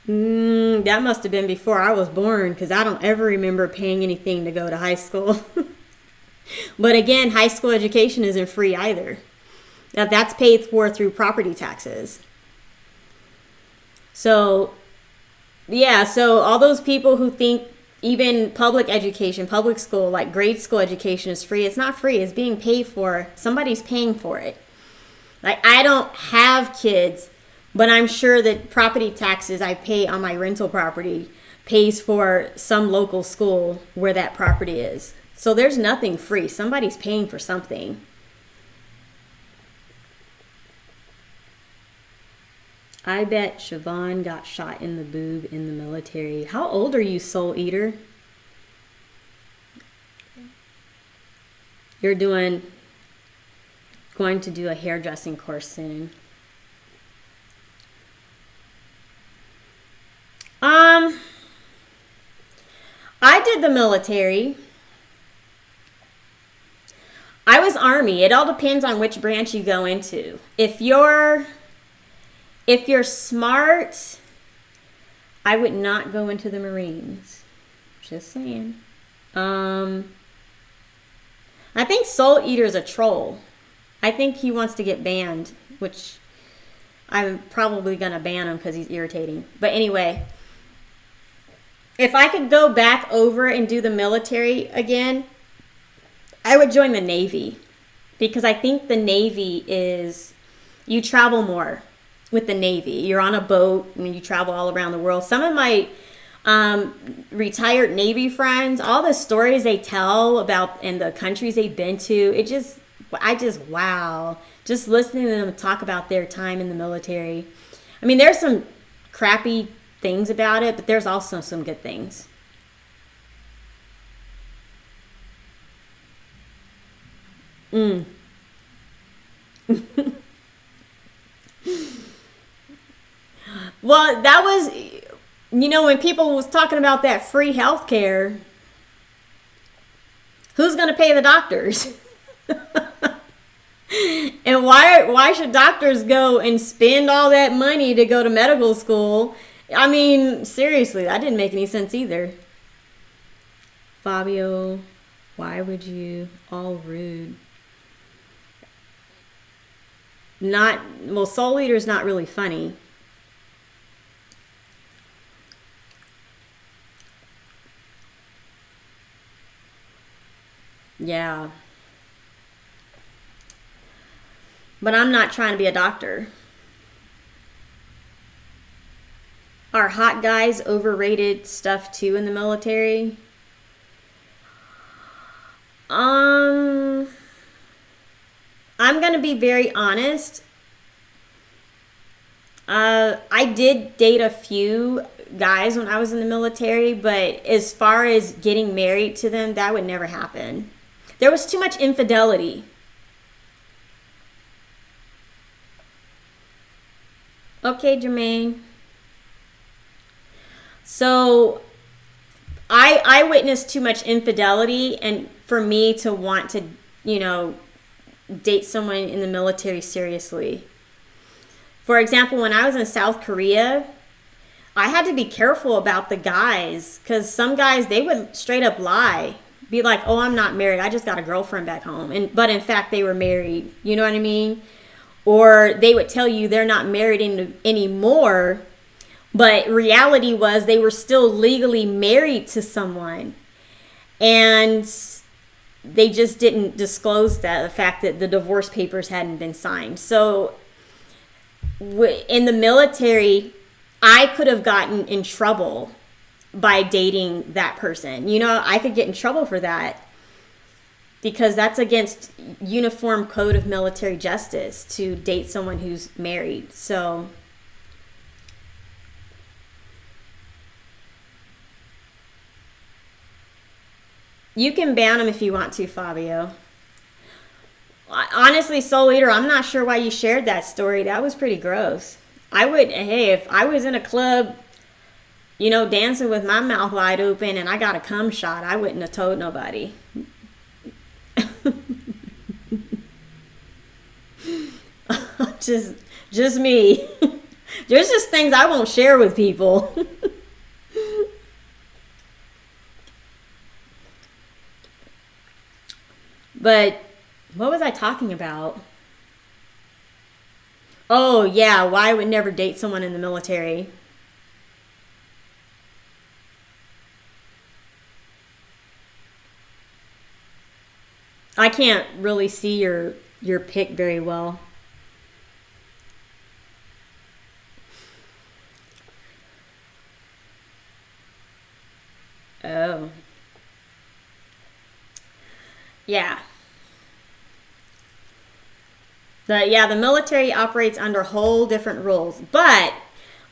That must have been before I was born, because I don't ever remember paying anything to go to high school. But again, high school education isn't free either. That's paid for through property taxes. So, yeah, so all those people who think even public education, public school, like grade school education is free, it's not free. It's being paid for. Somebody's paying for it. Like, I don't have kids, but I'm sure that property taxes I pay on my rental property pays for some local school where that property is. So there's nothing free. Somebody's paying for something. I bet Shavonne got shot in the boob in the military. How old are you, Soul Eater? You're going to do a hairdressing course soon. I did the military. I was Army. It all depends on which branch you go into. If you're smart, I would not go into the Marines. Just saying. I think Soul Eater's a troll. I think he wants to get banned, which I'm probably going to ban him because he's irritating. But anyway, if I could go back over and do the military again, I would join the Navy, because I think the Navy you travel more with the Navy. You're on a boat and you travel all around the world. Some of my retired Navy friends, all the stories they tell about and the countries they've been to, wow. Just listening to them talk about their time in the military. I mean, there's some crappy things about it, but there's also some good things. Well, that was, when people was talking about that free health care, who's going to pay the doctors? And why should doctors go and spend all that money to go to medical school? I mean, seriously, that didn't make any sense either. Fabio, why would you? All rude. Soul Eater's not really funny. Yeah. But I'm not trying to be a doctor. Are hot guys overrated stuff too in the military? I'm gonna be very honest. I did date a few guys when I was in the military, but as far as getting married to them, that would never happen. There was too much infidelity. Okay, Jermaine. So I witnessed too much infidelity, and for me to want to, date someone in the military seriously. For example, when I was in South Korea, I had to be careful about the guys, because some guys, they would straight up lie. Be like, oh, I'm not married. I just got a girlfriend back home. But in fact, they were married. You know what I mean? Or they would tell you they're not married anymore. But reality was they were still legally married to someone. And they just didn't disclose the fact that the divorce papers hadn't been signed. So in the military, I could have gotten in trouble by dating that person. I could get in trouble for that, because that's against Uniform Code of Military Justice to date someone who's married. So you can ban them if you want to, Fabio. Honestly, Soul Eater, I'm not sure why you shared that story. That was pretty gross. If I was in a club, dancing with my mouth wide open and I got a cum shot, I wouldn't have told nobody. just me. There's just things I won't share with people. But what was I talking about? Oh, yeah, why I would never date someone in the military. I can't really see your pic very well. Oh. Yeah. The military operates under whole different rules. But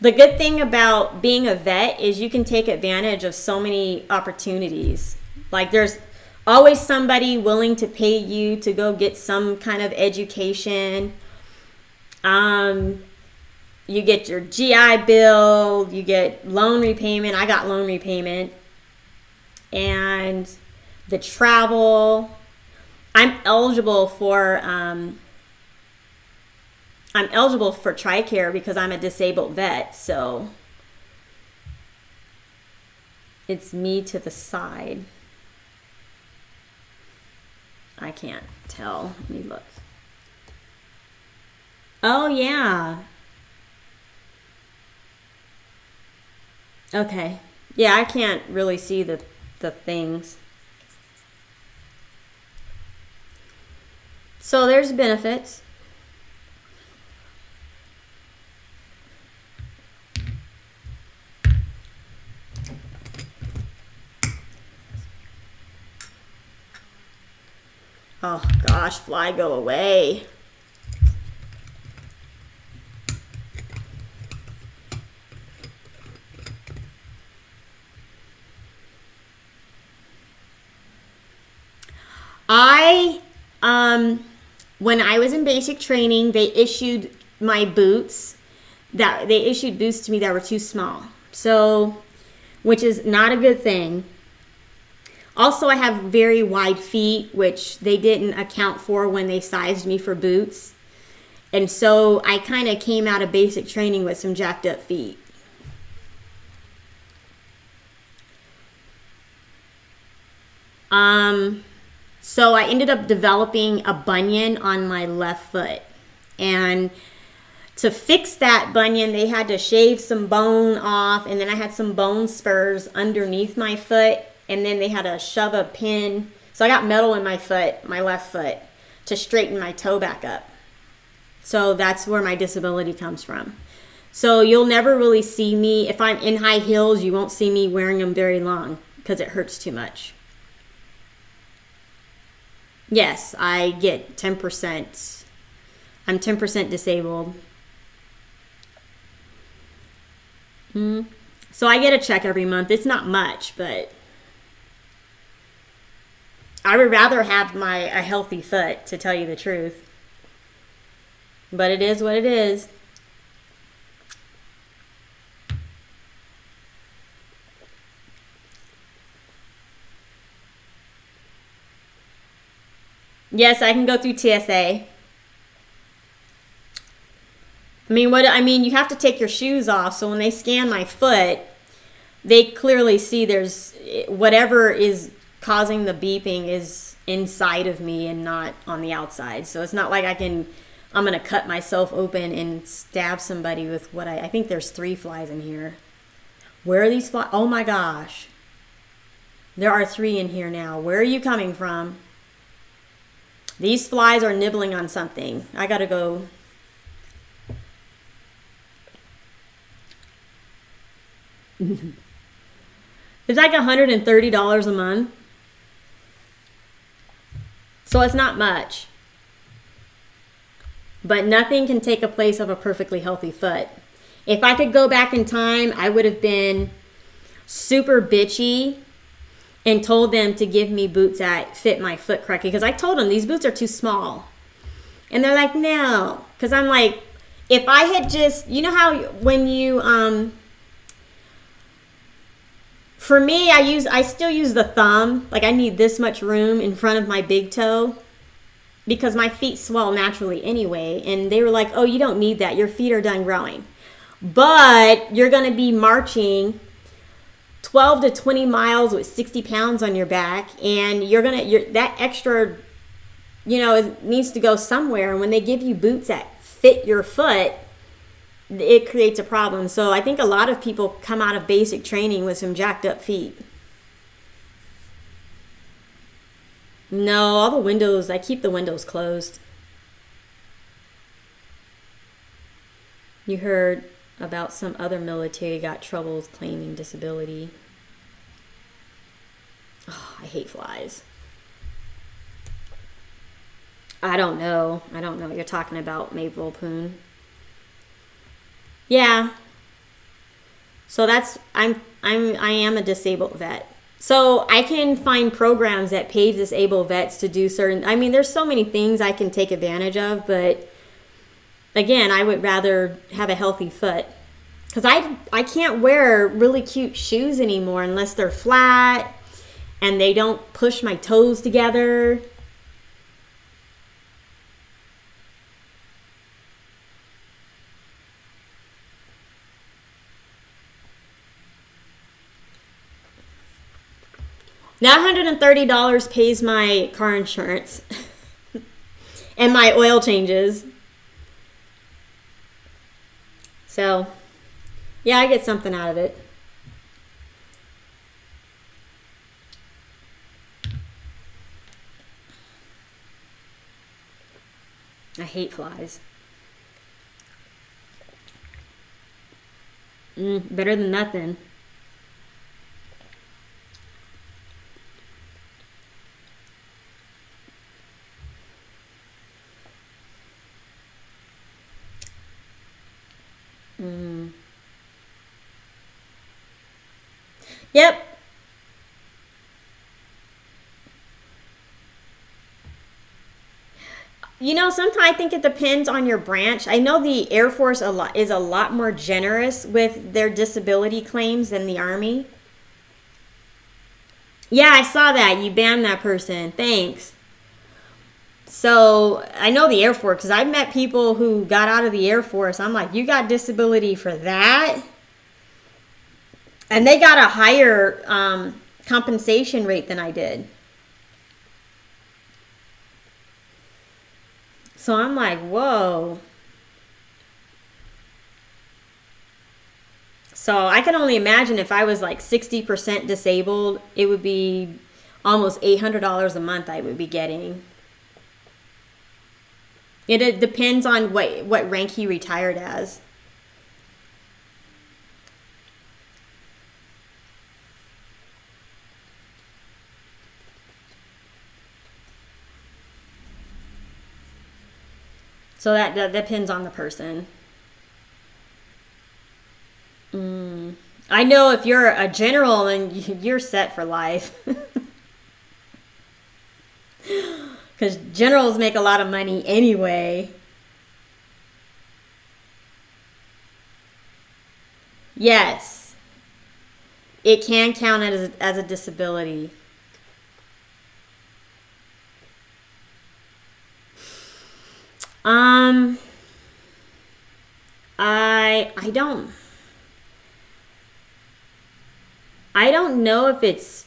the good thing about being a vet is you can take advantage of so many opportunities. Like, there's always somebody willing to pay you to go get some kind of education. You get your GI Bill, you get loan repayment. I got loan repayment. And the travel. I'm eligible for TRICARE because I'm a disabled vet, so it's me to the side. I can't tell. Let me look. Oh, yeah. Okay. Yeah, I can't really see the things. So there's benefits. Oh gosh, fly, go away. When I was in basic training, they issued my boots they issued boots to me that were too small. So, which is not a good thing. Also, I have very wide feet, which they didn't account for when they sized me for boots. And so I kind of came out of basic training with some jacked up feet. So I ended up developing a bunion on my left foot. And to fix that bunion, they had to shave some bone off, and then I had some bone spurs underneath my foot, and then they had to shove a pin. So I got metal in my foot, my left foot, to straighten my toe back up. So that's where my disability comes from. So you'll never really see me, if I'm in high heels, you won't see me wearing them very long because it hurts too much. Yes, I get 10%. I'm 10% disabled. So I get a check every month. It's not much, but I would rather have a healthy foot, to tell you the truth. But it is what it is. Yes, I can go through TSA. I mean, you have to take your shoes off, so when they scan my foot, they clearly see there's whatever is causing the beeping is inside of me and not on the outside. So it's not like I'm going to cut myself open and stab somebody with what I think there's 3 flies in here. Where are these flies? Oh my gosh. There are 3 in here now. Where are you coming from? These flies are nibbling on something. I got to go. It's like $130 a month. So it's not much. But nothing can take a place of a perfectly healthy foot. If I could go back in time, I would have been super bitchy and told them to give me boots that fit my foot correctly. Because I told them these boots are too small. And they're like, no. Because I'm like, if I had just, you know how when you, for me, I still use the thumb. Like I need this much room in front of my big toe because my feet swell naturally anyway. And they were like, oh, you don't need that. Your feet are done growing. But you're going to be marching 12 to 20 miles with 60 pounds on your back. And that extra, it needs to go somewhere. And when they give you boots that fit your foot, it creates a problem. So I think a lot of people come out of basic training with some jacked up feet. No, all the windows, I keep the windows closed. You heard about some other military got troubles claiming disability. Oh, I hate flies. I don't know what you're talking about, Maple Poon. Yeah. So I am a disabled vet. So I can find programs that pay disabled vets to do there's so many things I can take advantage of, but again, I would rather have a healthy foot. Because I can't wear really cute shoes anymore unless they're flat and they don't push my toes together. Now $130 pays my car insurance and my oil changes. So, yeah, I get something out of it. I hate flies. Better than nothing. Yep. You know, sometimes I think it depends on your branch. I know the Air Force is a lot more generous with their disability claims than the Army. Yeah, I saw that. You banned that person. Thanks. So I know the Air Force because I've met people who got out of the Air Force. I'm like, you got disability for that? And they got a higher compensation rate than I did. So I'm like, whoa. So I can only imagine if I was like 60% disabled, it would be almost $800 a month I would be getting. It depends on what rank he retired as. So that depends on the person. I know if you're a general, then you're set for life. Because generals make a lot of money anyway. Yes, it can count as a disability. Um, I don't know if it's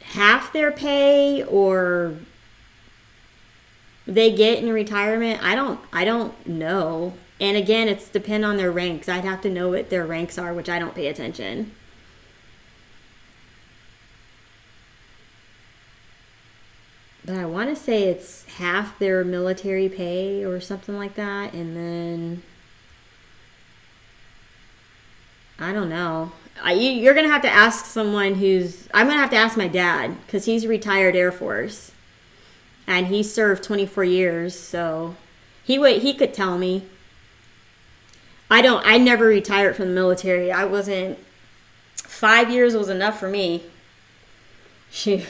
half their pay or they get in retirement. I don't know. And again, it's depend on their ranks. I'd have to know what their ranks are, which I don't pay attention. But I want to say it's half their military pay or something like that. And then, I don't know. You're going to have to ask someone I'm going to have to ask my dad because he's retired Air Force. And he served 24 years. So he could tell me. I never retired from the military. 5 years was enough for me. Shoot.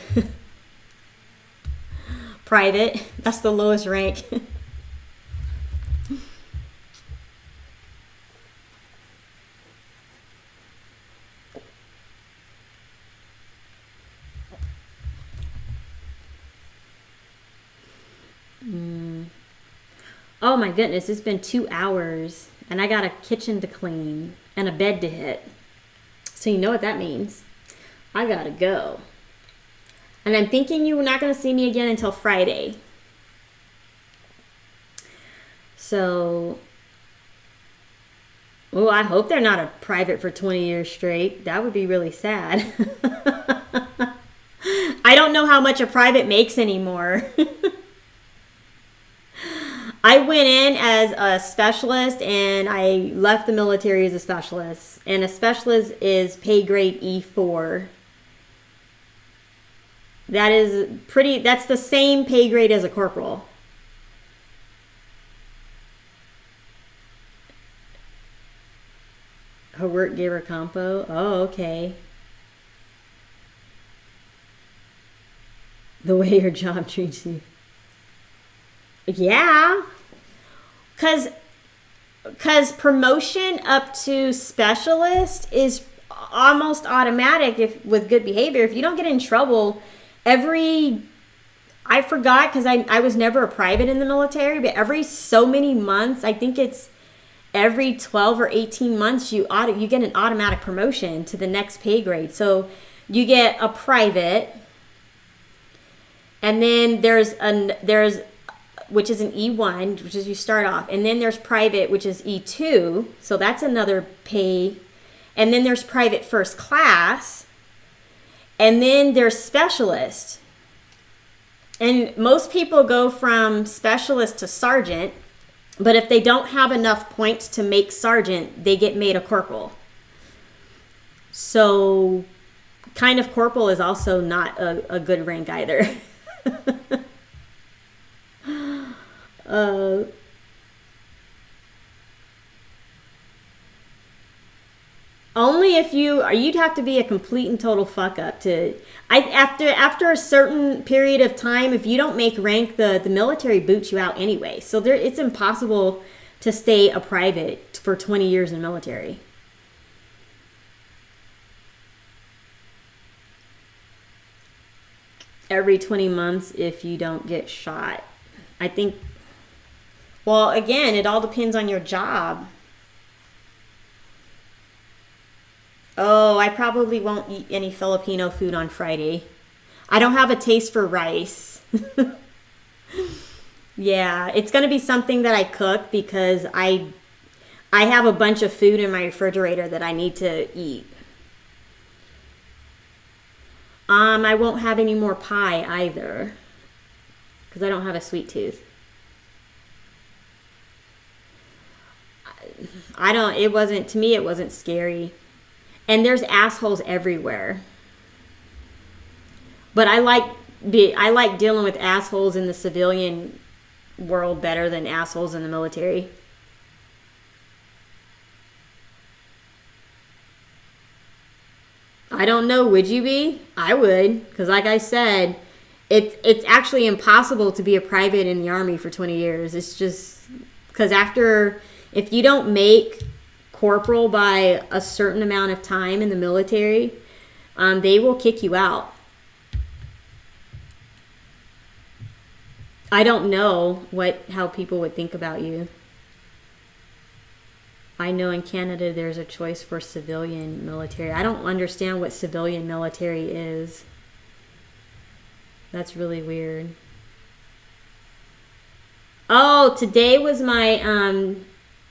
Private. That's the lowest rank. Oh my goodness, it's been 2 hours and I got a kitchen to clean and a bed to hit. So you know what that means. I gotta go. And I'm thinking you're not going to see me again until Friday. So, I hope they're not a private for 20 years straight. That would be really sad. I don't know how much a private makes anymore. I went in as a specialist and I left the military as a specialist. And a specialist is pay grade E4. That's the same pay grade as a corporal. Her work gave her compo? Oh, okay. The way your job treats you. Yeah. Because promotion up to specialist is almost automatic with good behavior. If you don't get in trouble, I forgot because I was never a private in the military, but every so many months, I think it's every 12 or 18 months, you get an automatic promotion to the next pay grade. So you get a private, and then there's which is an E1, which is you start off, and then there's private, which is E2, so that's another pay, and then there's private first class, and then there's specialist. And most people go from specialist to sergeant, but if they don't have enough points to make sergeant, they get made a corporal. So kind of corporal is also not a good rank either. Only if you'd have to be a complete and total fuck up to. After a certain period of time, if you don't make rank, the military boots you out anyway. So it's impossible to stay a private for 20 years in the military. Every 20 months if you don't get shot. I think, well, again, it all depends on your job. Oh, I probably won't eat any Filipino food on Friday. I don't have a taste for rice. Yeah, it's going to be something that I cook because I have a bunch of food in my refrigerator that I need to eat. I won't have any more pie either because I don't have a sweet tooth. To me, it wasn't scary. And there's assholes everywhere. But I like dealing with assholes in the civilian world better than assholes in the military. I don't know, would you be? I would, because like I said, it's actually impossible to be a private in the Army for 20 years. It's just because if you don't make corporal by a certain amount of time in the military, they will kick you out. I don't know how people would think about you. I know in Canada there's a choice for civilian military. I don't understand what civilian military is. That's really weird. Oh, today was my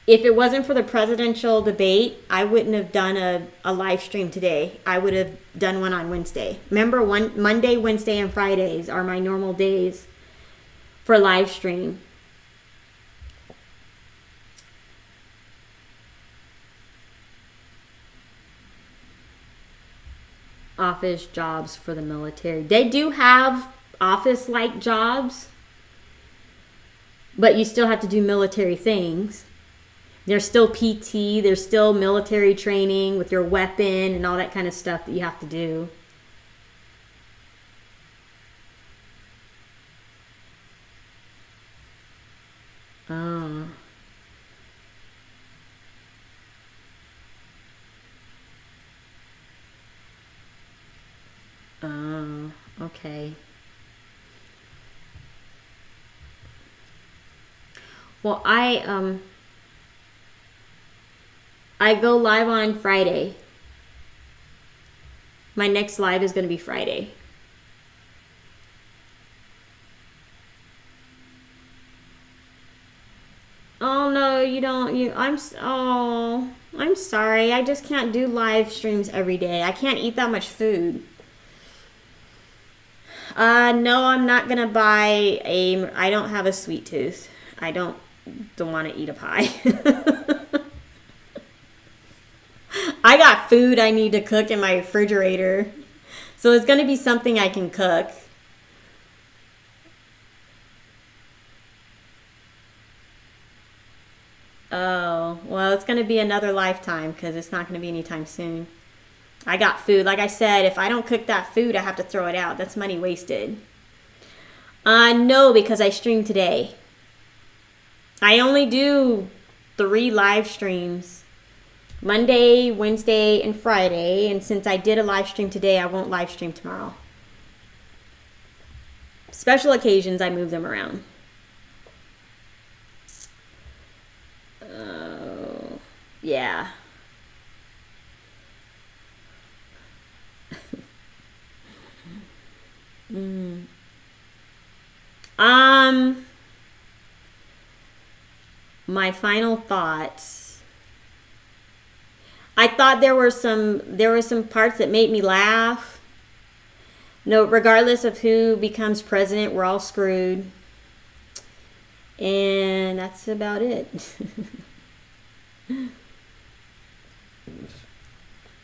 if it wasn't for the presidential debate, I wouldn't have done a live stream today. I would have done one on Wednesday. Remember, Monday, Wednesday, and Fridays are my normal days for live stream. Office jobs for the military. They do have office-like jobs, but you still have to do military things. There's still PT, there's still military training with your weapon and all that kind of stuff that you have to do. Oh. Oh, okay. Well, I go live on Friday. My next live is going to be Friday. Oh no, you don't. I'm sorry. I just can't do live streams every day. I can't eat that much food. No, I'm not gonna buy I don't have a sweet tooth. I don't want to eat a pie. I got food I need to cook in my refrigerator. So it's gonna be something I can cook. Oh, well, it's gonna be another lifetime because it's not gonna be anytime soon. I got food. Like I said, if I don't cook that food, I have to throw it out. That's money wasted. No, because I streamed today. I only do 3 live streams. Monday, Wednesday, and Friday. And since I did a live stream today, I won't live stream tomorrow. Special occasions, I move them around. Yeah. My final thoughts. I thought there were some parts that made me laugh. No, regardless of who becomes president, we're all screwed. And that's about it.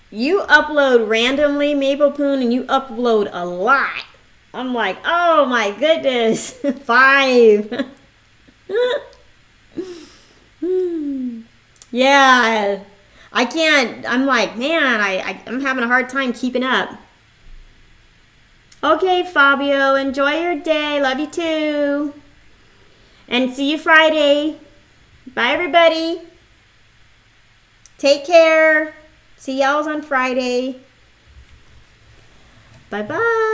You upload randomly, Maple Poon, and you upload a lot. I'm like, oh my goodness. 5. Yeah. I can't. I'm like, man, I'm having a hard time keeping up. Okay, Fabio, enjoy your day. Love you too. And see you Friday. Bye, everybody. Take care. See y'all on Friday. Bye-bye.